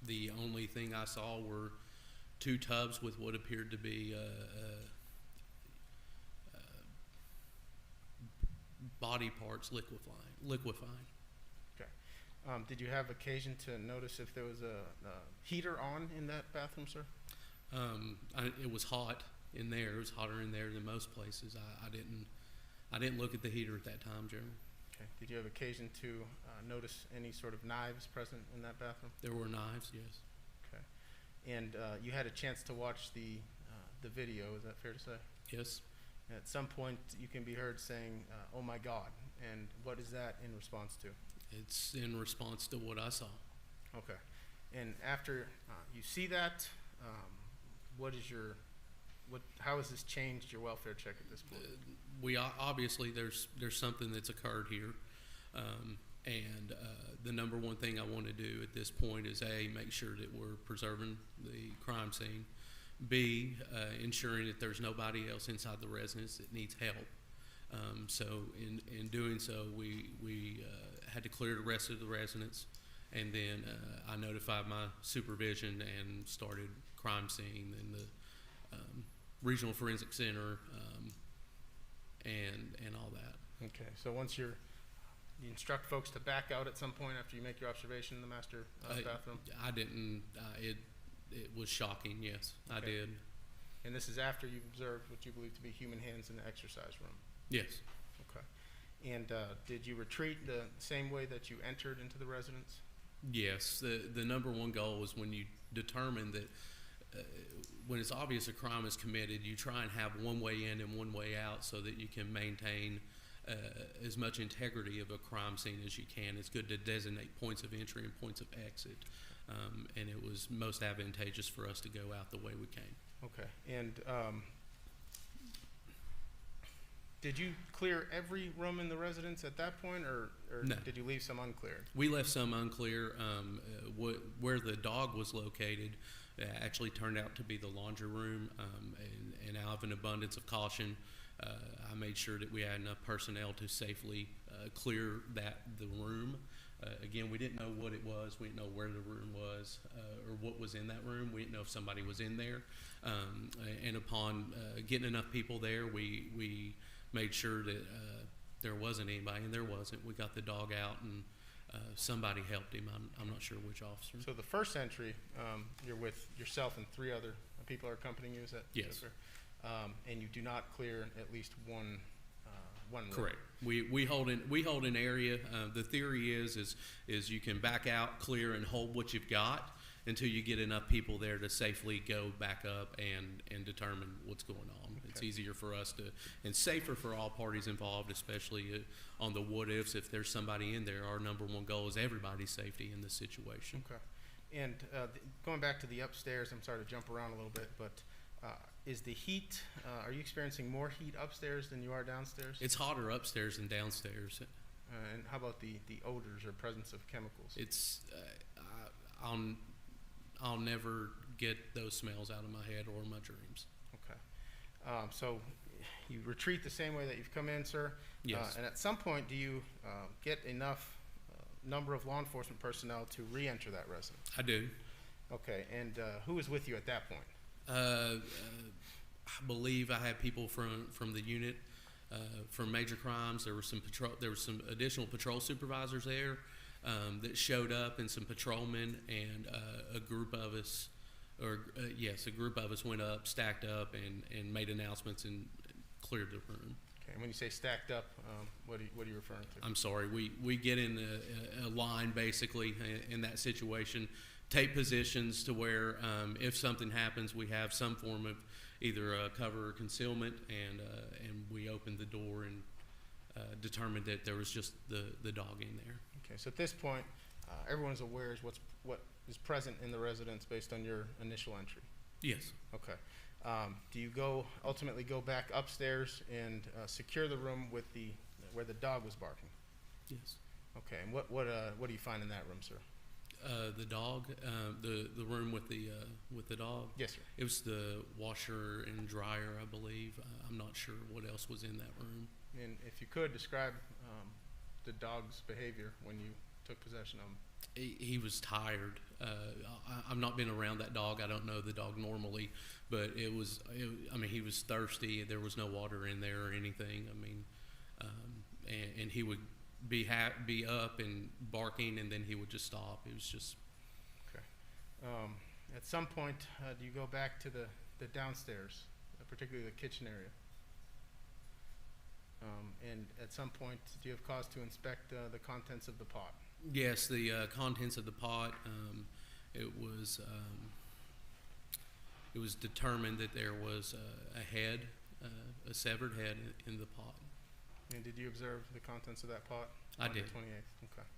the only thing I saw were 2 tubs with what appeared to be body parts liquefying. Okay. Did you have occasion to notice if there was a heater on in that bathroom, sir? It was hot in there. It was hotter in there than most places. I didn't look at the heater at that time, Jeremy. Okay. Did you have occasion to notice any sort of knives present in that bathroom? There were knives, yes. Okay. And you had a chance to watch the video. Is that fair to say? Yes. At some point, you can be heard saying, "Oh my God!" And what is that in response to? It's in response to what I saw. Okay. And after you see that, how has this changed your welfare check at this point? We obviously there's something that's occurred here, and the number one thing I want to do at this point is A, make sure that we're preserving the crime scene. B, ensuring that there's nobody else inside the residence that needs help. So in doing so, we had to clear the rest of the residence, and then I notified my supervision and started crime scene and the regional forensic center and all that. Okay. So once you instruct folks to back out at some point after you make your observation in the master bathroom? I didn't. It was shocking. Yes, I Okay. did. And this is after you've observed what you believe to be human hands in the exercise room? Yes. Okay. And did you retreat the same way that you entered into the residence? Yes. The number one goal is when you determine that when it's obvious a crime is committed, you try and have one way in and one way out so that you can maintain as much integrity of a crime scene as you can. It's good to designate points of entry and points of exit. And it was most advantageous for us to go out the way we came. Okay. And did you clear every room in the residence at that point, or No. did you leave some uncleared? We left some unclear. Where the dog was located actually turned out to be the laundry room, and out of an abundance of caution, I made sure that we had enough personnel to safely clear the room. Again, we didn't know what it was. We didn't know where the room was or what was in that room. We didn't know if somebody was in there. And upon getting enough people there, we made sure that there wasn't anybody, and there wasn't. We got the dog out, and somebody helped him. I'm not sure which officer. So the first entry, you're with yourself and 3 other people are accompanying you, is that Yes. fair? And you do not clear at least one room. Correct. We hold an area. The theory is you can back out, clear, and hold what you've got until you get enough people there to safely go back up and determine what's going on. It's Okay. easier for us to, and safer for all parties involved, especially on the what ifs. If there's somebody in there, our number one goal is everybody's safety in this situation. Okay. And going back to the upstairs, I'm sorry to jump around a little bit, but is the heat, are you experiencing more heat upstairs than you are downstairs? It's hotter upstairs than downstairs. And how about the odors or presence of chemicals? It's I'll never get those smells out of my head or my dreams. Okay. So you retreat the same way that you've come in, sir? Yes. And at some point, do you get enough number of law enforcement personnel to re-enter that residence? I do. Okay. And who is with you at that point? I believe I had people from the unit from major crimes. There were some additional patrol supervisors there that showed up, and some patrolmen, and a group of us went up, stacked up, and made announcements and cleared the room. Okay. And when you say stacked up, what are you referring to? I'm sorry. We get in a line basically in that situation. Take positions to where if something happens, we have some form of either cover or concealment, and we opened the door and determined that there was just the dog in there. Okay. So at this point, everyone is aware of what is present in the residence based on your initial entry. Yes. Okay. Do you ultimately go back upstairs and secure the room with where the dog was barking? Yes. Okay, and what do you find in that room, sir? The dog, the room with the dog. Yes, sir. It was the washer and dryer, I believe. I'm not sure what else was in that room. And if you could describe the dog's behavior when you took possession of him. He was tired. I've not been around that dog. I don't know the dog normally, but I mean, he was thirsty. There was no water in there or anything. I mean, and he would be up and barking, and then he would just stop. It was just. Okay. At some point, do you go back to the downstairs, particularly the kitchen area? And at some point, do you have cause to inspect the contents of the pot? Yes, the contents of the pot. It was determined that there was a head, a severed head in the pot. And did you observe the contents of that pot? I on did. The 28th. Okay.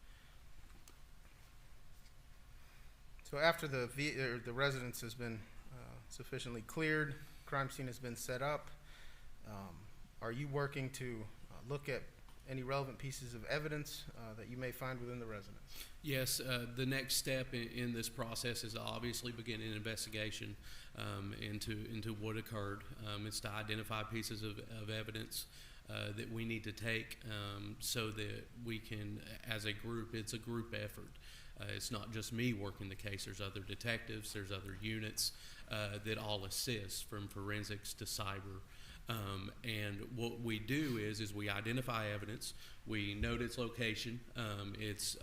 So after the residence has been sufficiently cleared, crime scene has been set up. Are you working to look at any relevant pieces of evidence that you may find within the residence? Yes, the next step in this process is to obviously begin an investigation into what occurred. It's to identify pieces of evidence that we need to take so that we can, as a group, it's a group effort. It's not just me working the case. There's other detectives, there's other units that all assist, from forensics to cyber. And what we do is we identify evidence, we note its location, it's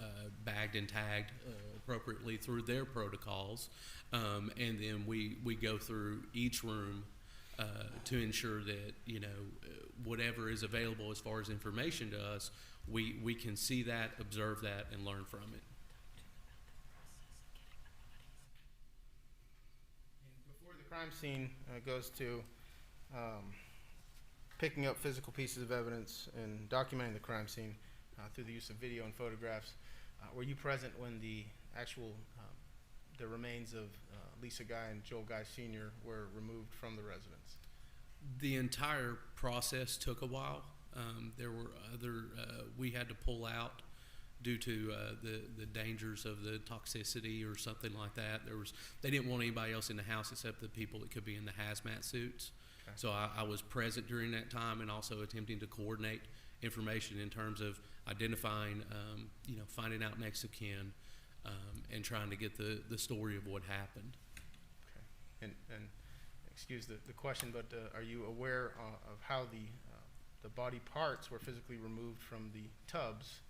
bagged and tagged appropriately through their protocols, and then we go through each room to ensure that, whatever is available as far as information to us, we can see that, observe that, and learn from it. And before the crime scene goes to picking up physical pieces of evidence and documenting the crime scene through the use of video and photographs, were you present when the actual the remains of Lisa Guy and Joel Guy Sr. were removed from the residence? The entire process took a while. There were other we had to pull out due to the dangers of the toxicity or something like that. They didn't want anybody else in the house except the people that could be in the hazmat suits. Okay. So I was present during that time, and also attempting to coordinate information in terms of identifying, finding out next of kin, and trying to get the story of what happened. Okay. And excuse the question, but are you aware of how the body parts were physically removed from the tubs,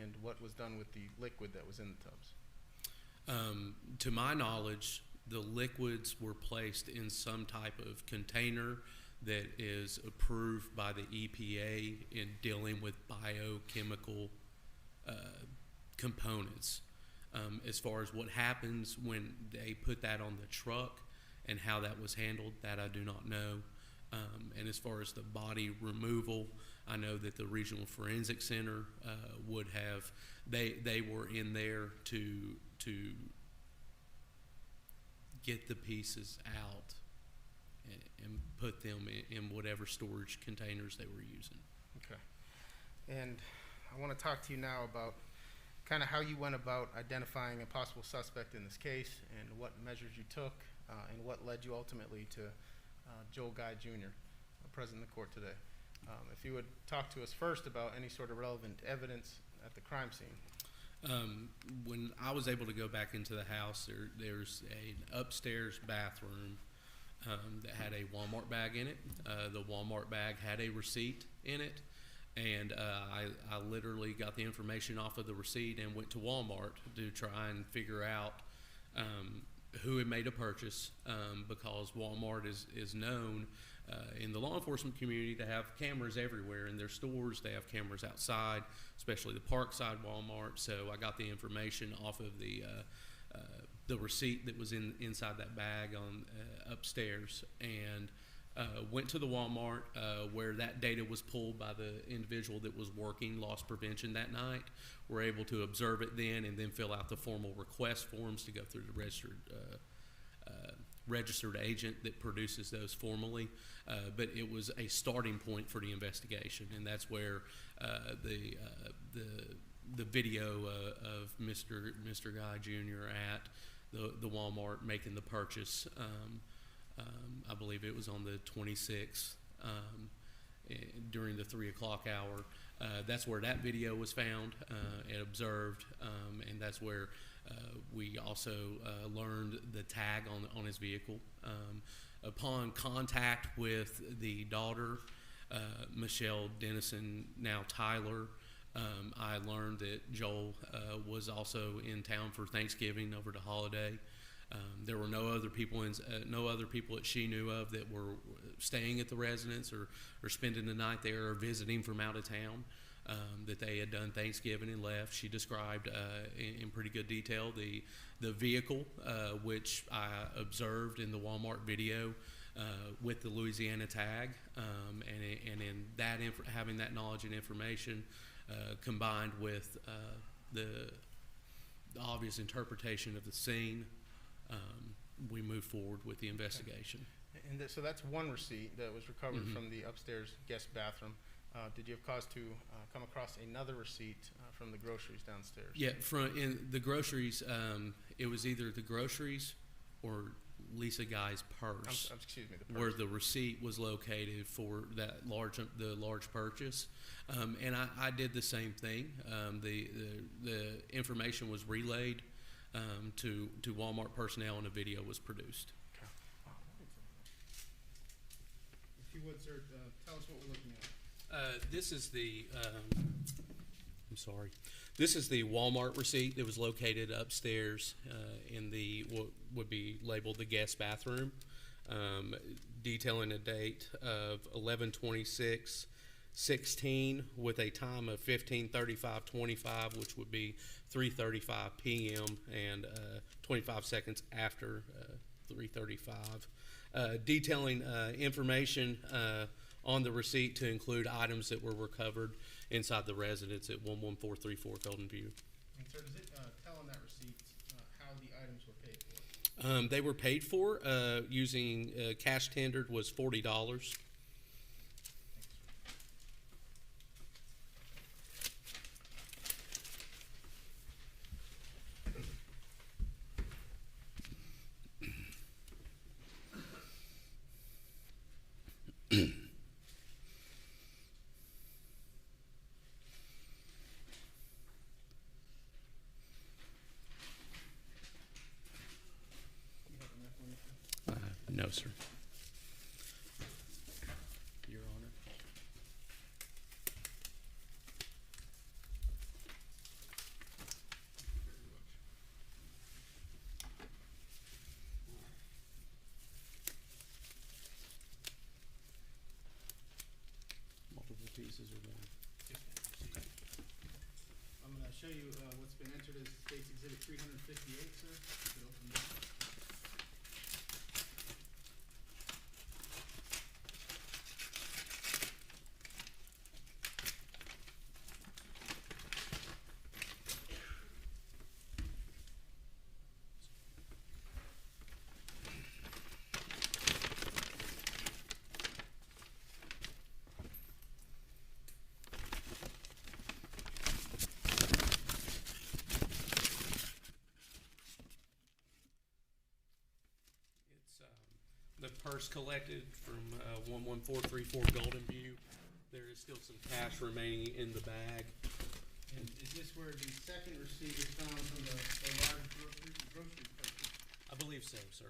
and what was done with the liquid that was in the tubs? To my knowledge, the liquids were placed in some type of container that is approved by the EPA in dealing with biochemical components. As far as what happens when they put that on the truck and how that was handled, that I do not know. And as far as the body removal, I know that the Regional Forensic Center would have, they were in there to get the pieces out and put them in whatever storage containers they were using. Okay. And I want to talk to you now about kind of how you went about identifying a possible suspect in this case, and what measures you took, and what led you ultimately to Joel Guy Jr., present in the court today. If you would talk to us first about any sort of relevant evidence at the crime scene. When I was able to go back into the house, there's an upstairs bathroom that had a Walmart bag in it. The Walmart bag had a receipt in it, and I literally got the information off of the receipt and went to Walmart to try and figure out who had made a purchase, because Walmart is known in the law enforcement community to have cameras everywhere in their stores. They have cameras outside, especially the Parkside Walmart. So I got the information off of the receipt that was inside that bag on upstairs, and went to the Walmart where that data was pulled by the individual that was working loss prevention that night. We're able to observe it then, and then fill out the formal request forms to go through the registered agent that produces those formally. But it was a starting point for the investigation, and that's where the the video of Mr. Guy Jr. at the Walmart making the purchase. I believe it was on the 26th during the 3 o'clock hour. That's where that video was found and observed, and that's where we also learned the tag on his vehicle. Upon contact with the daughter, Michelle Dennison, now Tyler, I learned that Joel was also in town for Thanksgiving over the holiday. There were no other people that she knew of that were staying at the residence or spending the night there or visiting from out of town. That they had done Thanksgiving and left. She described in pretty good detail the vehicle, which I observed in the Walmart video with the Louisiana tag, and in that having that knowledge and information combined with the obvious interpretation of the scene, we move forward with the investigation. And so that's one receipt that was recovered Mhm. from the upstairs guest bathroom. Did you have cause to come across another receipt from the groceries downstairs? Yeah, in the groceries, it was either the groceries or Lisa Guy's purse, Excuse me, the where purse. the receipt was located for the large purchase. And I did the same thing. The information was relayed to Walmart personnel, and a video was produced. If you would, sir, tell us what we're looking at. This is the, I'm sorry. This is the Walmart receipt that was located upstairs in what would be labeled the guest bathroom, detailing a date of 11/26/16 with a time of 15:35:25, which would be 3:35 p.m. and 25 seconds after 3:35. Detailing information on the receipt to include items that were recovered inside the residence at 11434 Golden View. And sir, does it tell on that receipt how the items were paid for? They were paid for using cash tendered was $40. No, sir. Your Honor. Multiple pieces or one? I'm going to show you what's been entered as State's Exhibit 358, sir. You could open that. The purse collected from 11434 Golden View. There is still some cash remaining in the bag. And is this where the second receipt is found from the large grocery purchase? I believe so, sir.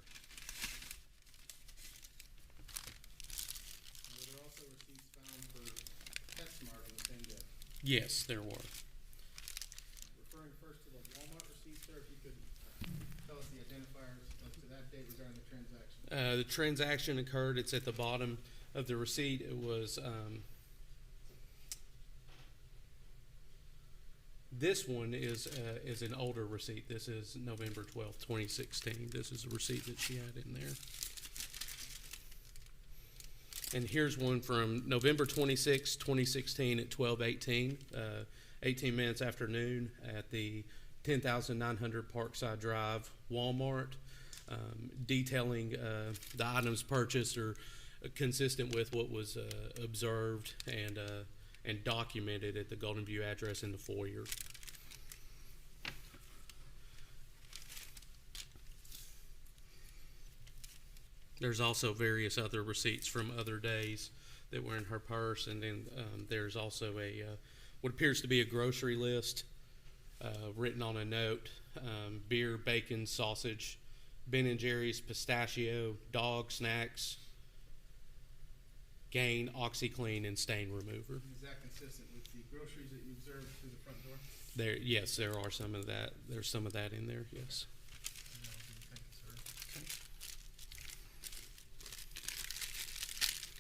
Were there also receipts found for PetSmart on the same day? Yes, there were. Referring first to the Walmart receipt, sir, if you could tell us the identifiers to that date regarding the transaction. The transaction occurred, it's at the bottom of the receipt. It was, this one is an older receipt. This is November 12th, 2016. This is a receipt that she had in there. And here's one from November 26, 2016 at 12:18, 18 minutes after noon at the 10,900 Parkside Drive, Walmart, detailing the items purchased are consistent with what was observed and documented at the Golden View address in the foyer. There's also various other receipts from other days that were in her purse, and then there's also a what appears to be a grocery list written on a note: beer, bacon, sausage, Ben and Jerry's, pistachio, dog snacks, Gain, OxyClean, and stain remover. Is that consistent with the groceries that you observed through the front door? There, yes, there are some of that. There's some of that in there. Yes. Thank you, sir.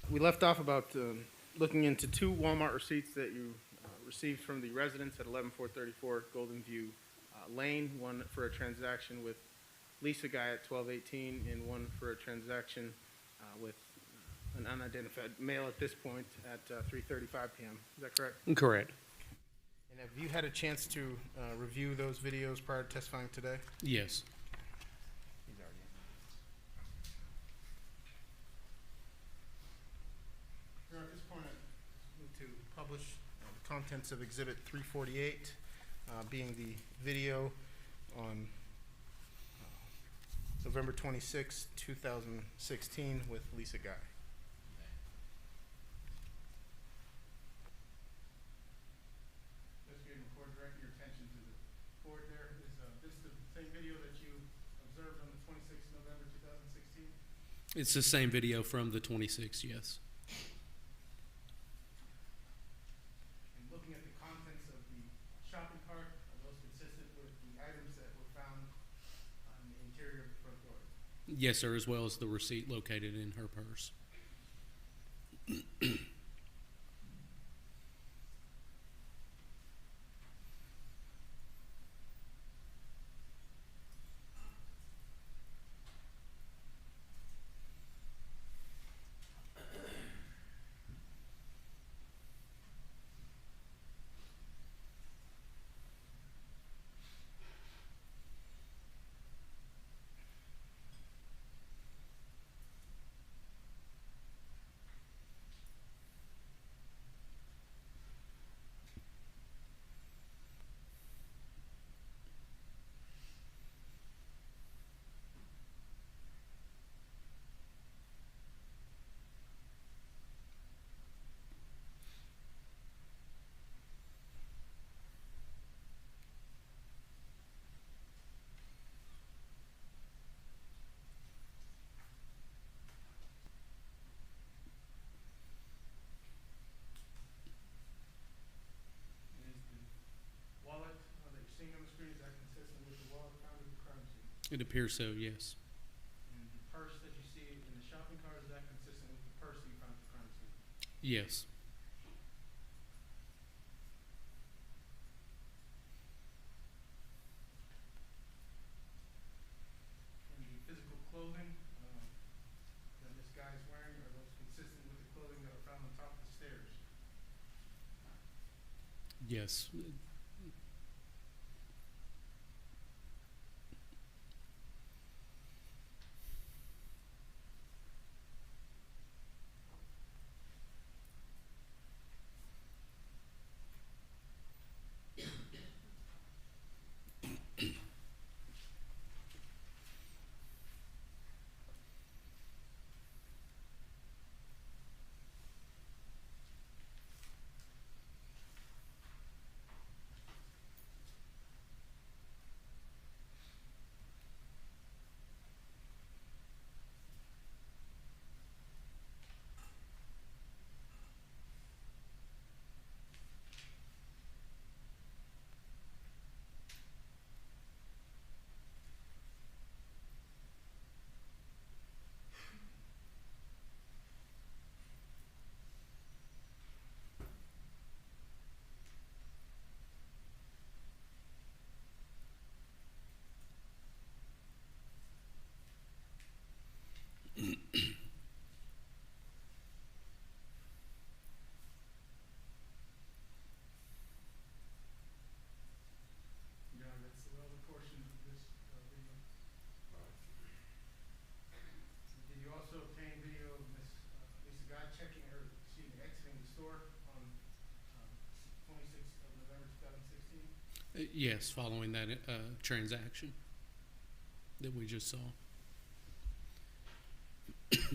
We left off about looking into 2 Walmart receipts that you received from the residents at 11434 Golden View Lane, one for a transaction with Lisa Guy at 1218, and one for a transaction with an unidentified male at this point at 3:35 p.m. Is that correct? Correct. And have you had a chance to review those videos prior to testifying today? Yes. At this point, I need to publish the contents of Exhibit 348, being the video on November 26, 2016 with Lisa Guy. Investigating record, direct your attention to the board there. Is this the same video that you observed on the 26th of November 2016? It's the same video from the 26th, yes. And looking at the contents of the shopping cart, are those consistent with the items that were found in the interior of the front door? Yes, sir, as well as the receipt located in her purse. And is the wallet that you're seeing on the screen, is that consistent with the wallet found at the crime scene? It appears so, yes. And the purse that you see in the shopping cart, is that consistent with the purse that you found at the crime scene? Yes. And the physical clothing that this guy is wearing, are those consistent with the clothing that were found on top of the stairs? Yes. Your Honor, that's the relevant portion of this video. Did you also obtain video of Miss Lisa Guy exiting the store on 26th of November 2016? Yes, following that transaction that we just saw. Next,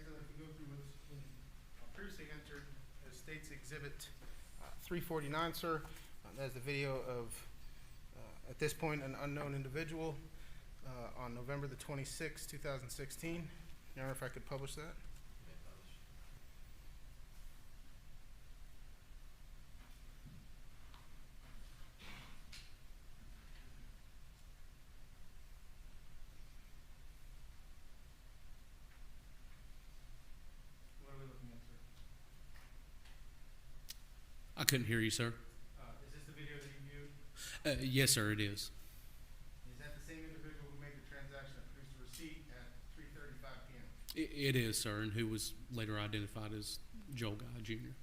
I'd like to go through what's been previously entered as State's Exhibit 349, sir. That's the video of, at this point, an unknown individual on November the 26th, 2016. Your Honor, if I could publish that. What are we looking at, sir? I couldn't hear you, sir. Is this the video that you viewed? Yes, sir, it is. Is that the same individual who made the transaction and produced the receipt at 3:35 p.m.? It is, sir, and who was later identified as Joel Guy Jr.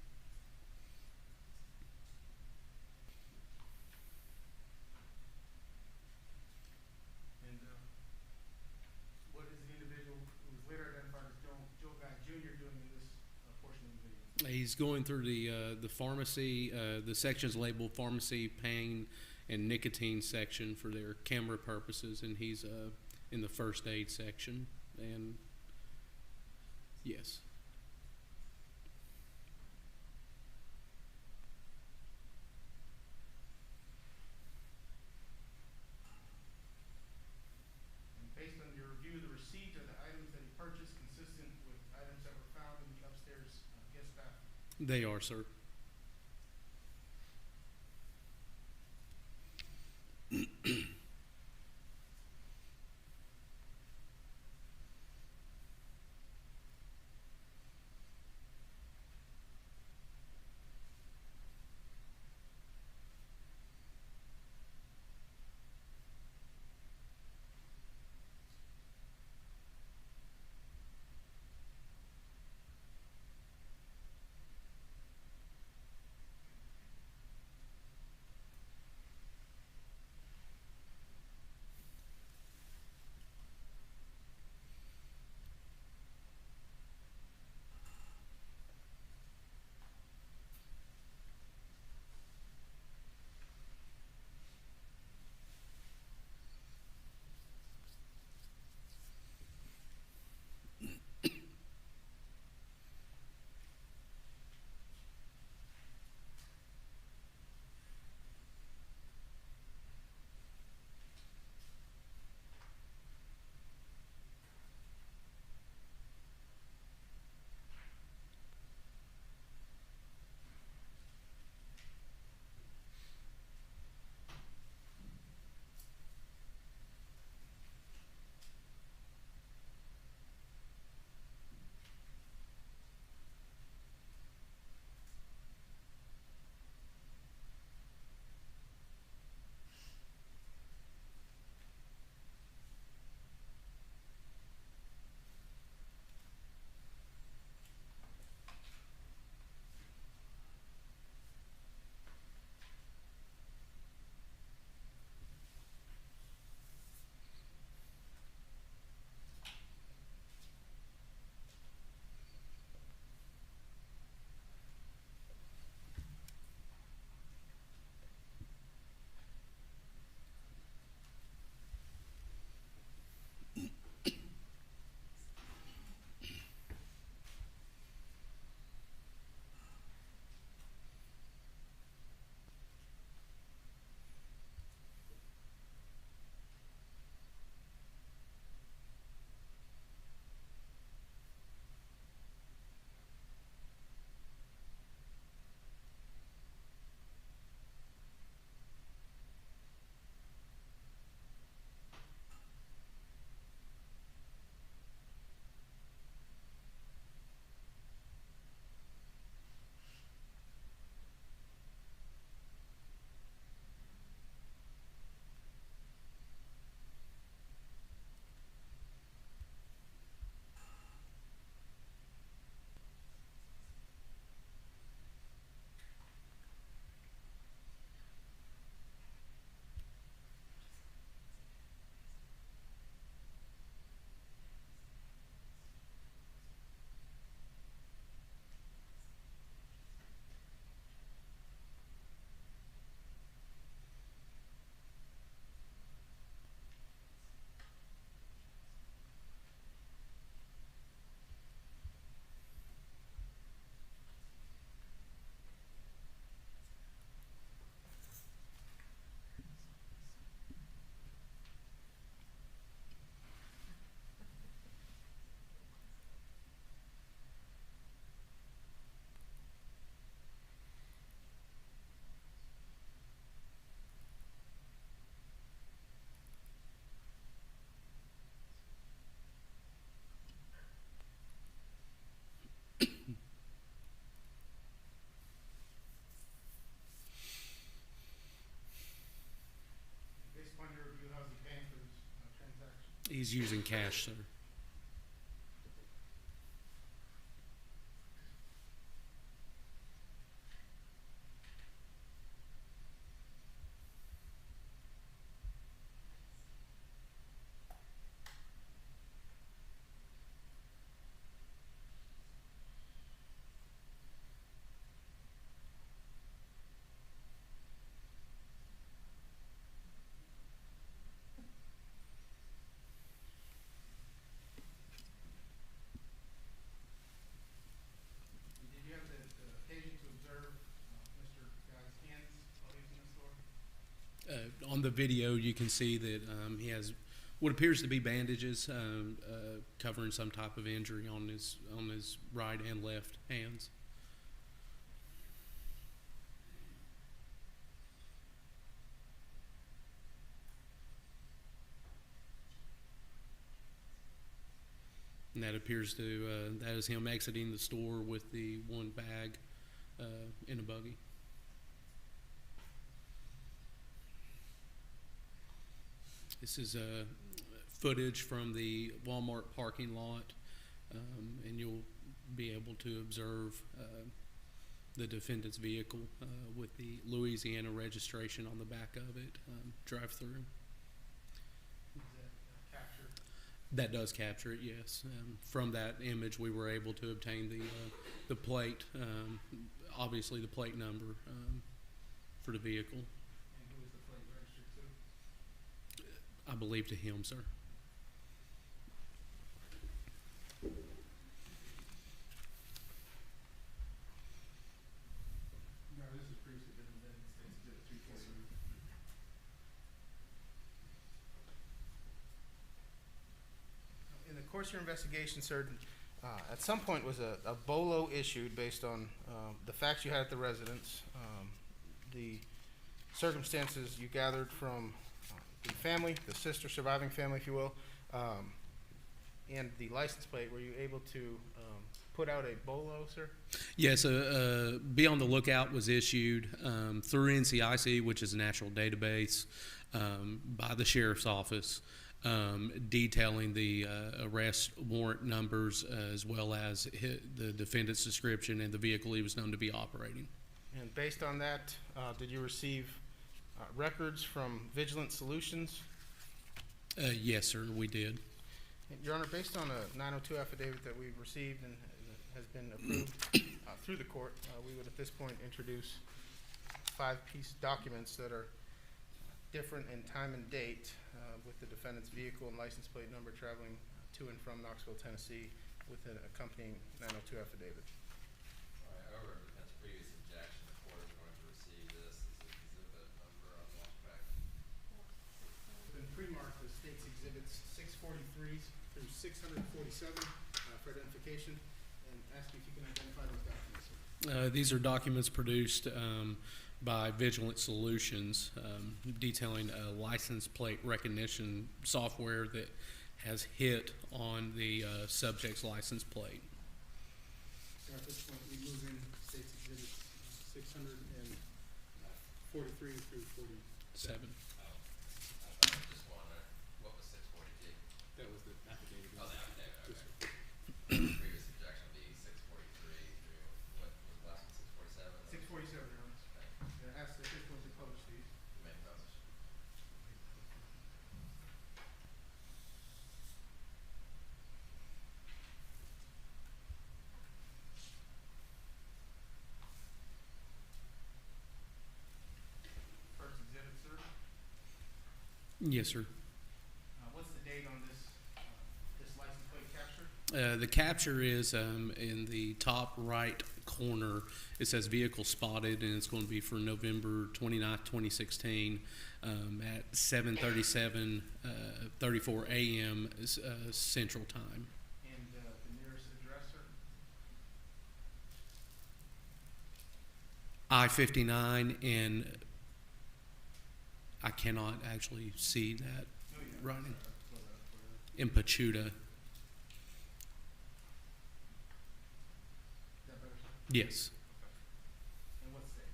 And what is the individual who was later identified as Joe Guy Jr. doing in this portion of the video? He's going through the pharmacy, the sections labeled pharmacy, pain, and nicotine section for their camera purposes, and he's in the first aid section. And yes, And based on your review of the receipt, are the items that he purchased consistent with items that were found in the upstairs guest bathroom? they are, sir. He's using cash, sir. Did you have the occasion to observe Mr. Guy's hands while he was in the store? On the video, you can see that he has what appears to be bandages covering some type of injury on his right and left hands. And that appears to that is him exiting the store with the one bag in a buggy. This is footage from the Walmart parking lot, and you'll be able to observe the defendant's vehicle with the Louisiana registration on the back of it, drive through. Is that captured? That does capture it, yes. From that image, we were able to obtain the plate, obviously the plate number for the vehicle. And who is the plate registered to? I believe to him, sir. No, this is previously been in the States Exhibit 340. In the course of your investigation, sir, at some point was a BOLO issued based on the facts you had at the residence, the circumstances you gathered from the family, the sister surviving family, if you will, and the license plate. Were you able to put out a BOLO, sir? Yes, Be on the Lookout was issued through NCIC, which is a national database, by the sheriff's office, detailing the arrest warrant numbers as well as the defendant's description and the vehicle he was known to be operating. And based on that, did you receive records from Vigilant Solutions? Yes, sir, we did. Your Honor, based on a 902 affidavit that we've received and has been approved through the court, we would at this point introduce 5-piece documents that are different in time and date with the defendant's vehicle and license plate number traveling to and from Knoxville, Tennessee, with an accompanying 902 affidavit. All right, however, in defense previous objection, the court is going to receive this as an exhibit number on watchback. It's been pre-marked as state's exhibits 643 through 647 for identification, and ask you if you can identify those documents, sir. These are documents produced by Vigilant Solutions, detailing a license plate recognition software that has hit on the subject's license plate. So at this point, we move in state's exhibits 643 through 47. Seven. I was just wondering, what was 642? That was the affidavit. Oh, the affidavit, okay. Previous objection would be 643 through, what was the last one, 647? 647, Your Honor. It has to, at this point, to publish these. You may publish. First exhibit, sir. Yes, sir. What's the date on this, this license plate capture? The capture is in the top right corner. It says vehicle spotted, and it's going to be for November 29th, 2016 at 7:34 a.m. Central Time. And the nearest address, sir? I-59, and I cannot actually see that writing. In Pachuta. Is that better, sir? Yes. And what state?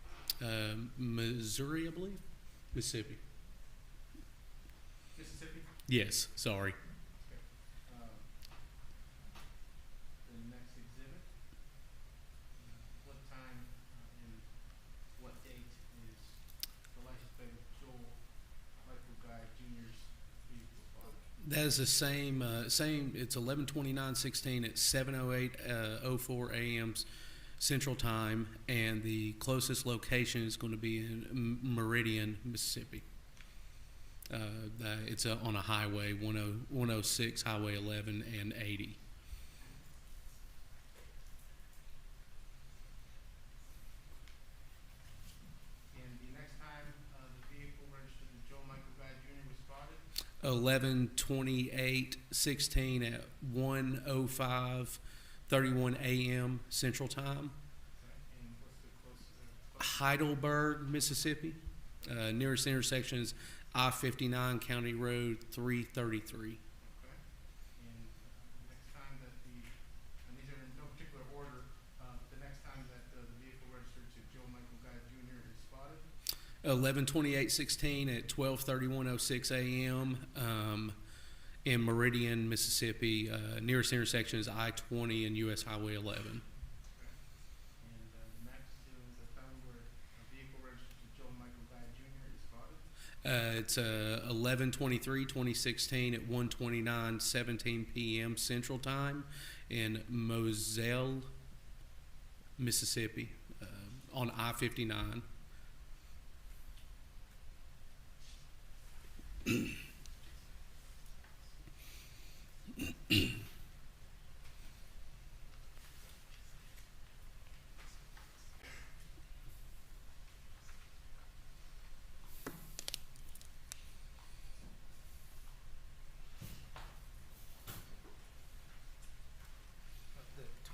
Missouri, I believe? Mississippi. Mississippi? Yes, sorry. That is the same, it's 11/29/16 at 7:04 a.m. Central Time, and the closest location is going to be in Meridian, Mississippi. It's on a highway, 106, Highway 11, and 80. And the next time, the vehicle registered to Joe Michael Guy Jr. was spotted? 11/28/16 at 1:05:31 a.m. Central Time. And what's the closest? Heidelberg, Mississippi. Nearest intersection is I-59 County Road 333. Okay. And next time that and these are in no particular order, the next time that the vehicle registered to Joe Michael Guy Jr. is spotted? 11/28/16 at 12:31:06 a.m. In Meridian, Mississippi. Nearest intersection is I-20 and US Highway 11. And the next is a time where a vehicle registered to Joe Michael Guy Jr. is spotted? It's 11/23/2016 at 1:29:17 p.m. Central Time in Moselle, Mississippi, on I-59. The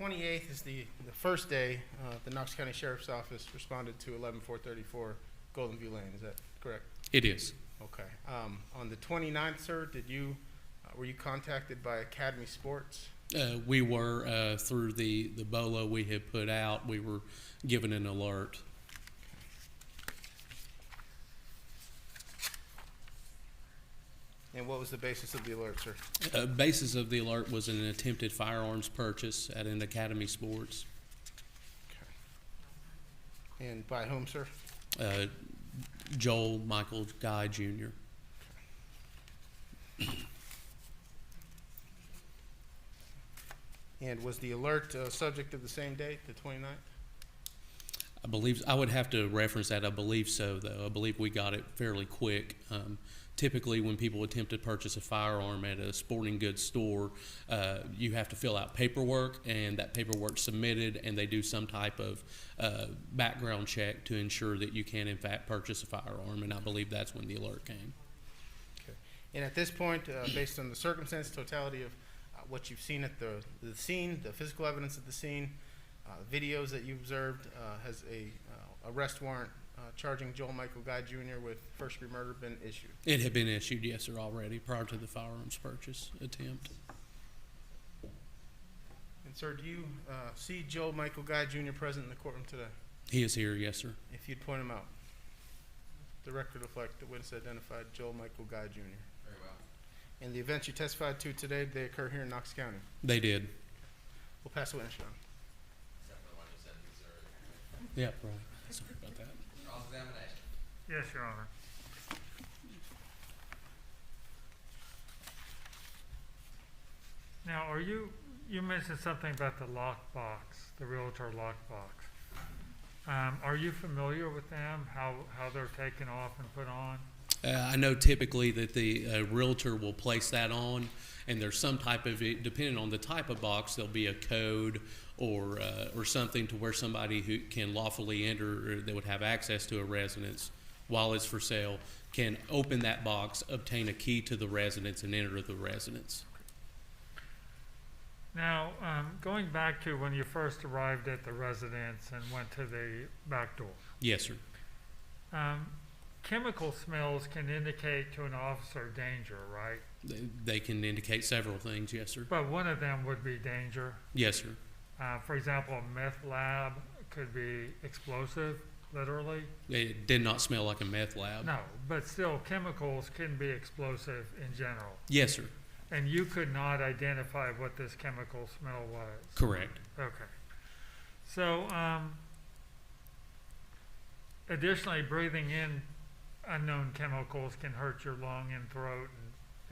28th is the first day the Knox County Sheriff's Office responded to 11434 Golden View Lane. Is that correct? It is. Okay. On the 29th, sir, were you contacted by Academy Sports? We were, through the BOLO we had put out, we were given an alert. And what was the basis of the alert, sir? Basis of the alert was an attempted firearms purchase at an Academy Sports. Okay. And by whom, sir? Joel Michael Guy Jr. And was the alert subject of the same date, the 29th? I believe, I would have to reference that. I believe so, though. I believe we got it fairly quick. Typically, when people attempt to purchase a firearm at a sporting goods store, you have to fill out paperwork, and that paperwork's submitted, and they do some type of background check to ensure that you can, in fact, purchase a firearm, and I believe that's when the alert came. Okay. And at this point, based on the circumstance, totality of what you've seen at the scene, the physical evidence at the scene, videos that you've observed, has a arrest warrant charging Joel Michael Guy Jr. with first-degree murder been issued? It had been issued, yes, sir, already prior to the firearms purchase attempt. And sir, do you see Joel Michael Guy Jr. present in the courtroom today? He is here, yes, sir. If you'd point him out. The record reflect the witness identified Joel Michael Guy Jr. Very well. And the events you testified to today, they occur here in Knox County. They did. We'll pass the witness round. Except for the one who said these are Yep, right. Sorry about that. cross-examination. Yes, Your Honor. Now, you mentioned something about the lockbox, the Realtor lockbox. Are you familiar with them, how they're taken off and put on? I know typically that the Realtor will place that on, and there's some type of, depending on the type of box, there'll be a code or something to where somebody who can lawfully enter, or that would have access to a residence while it's for sale, can open that box, obtain a key to the residence, and enter the residence. Now, going back to when you first arrived at the residence and went to the back door, Yes, sir. chemical smells can indicate to an officer danger, right? They can indicate several things, yes, sir. But one of them would be danger. Yes, sir. For example, a meth lab could be explosive, literally. It did not smell like a meth lab. No, but still, chemicals can be explosive in general. Yes, sir. And you could not identify what this chemical smell was. Correct. Okay. So, additionally, breathing in unknown chemicals can hurt your lung and throat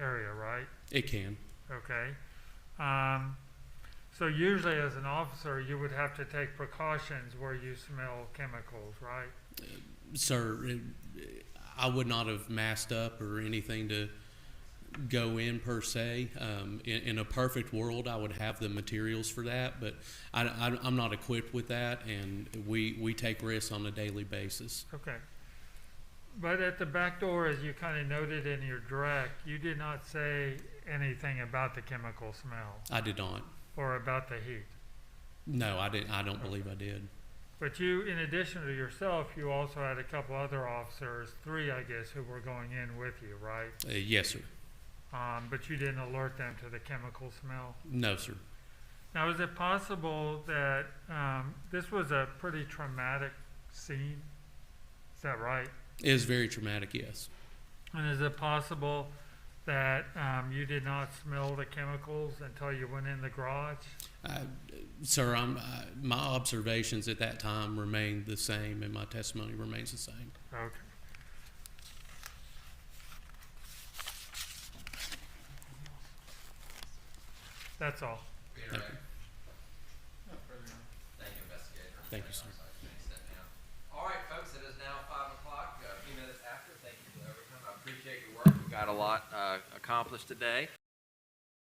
area, right? It can. Okay. So usually as an officer, you would have to take precautions where you smell chemicals, right? Sir, I would not have masked up or anything to go in per se. In a perfect world, I would have the materials for that, but I'm not equipped with that, and we take risks on a daily basis. Okay. But at the back door, as you kind of noted in your direct, you did not say anything about the chemical smell I did not. or about the heat. No, I didn't. I don't believe I did. But you, in addition to yourself, you also had a couple other officers, 3, I guess, who were going in with you, right? Yes, sir. But you didn't alert them to the chemical smell. No, sir. Now, is it possible that this was a pretty traumatic scene? Is that right? It is very traumatic, yes. And is it possible that you did not smell the chemicals until you went in the garage? Sir, my observations at that time remain the same, and my testimony remains the same. Okay. That's all. Peter, Thank right? No further on. Thank you, investigator. Thank you, sir. I'm sorry, can you step down? All right, folks, it is now 5 o'clock, a few minutes after. Thank you for overtime. I appreciate your work. We've got a lot accomplished today.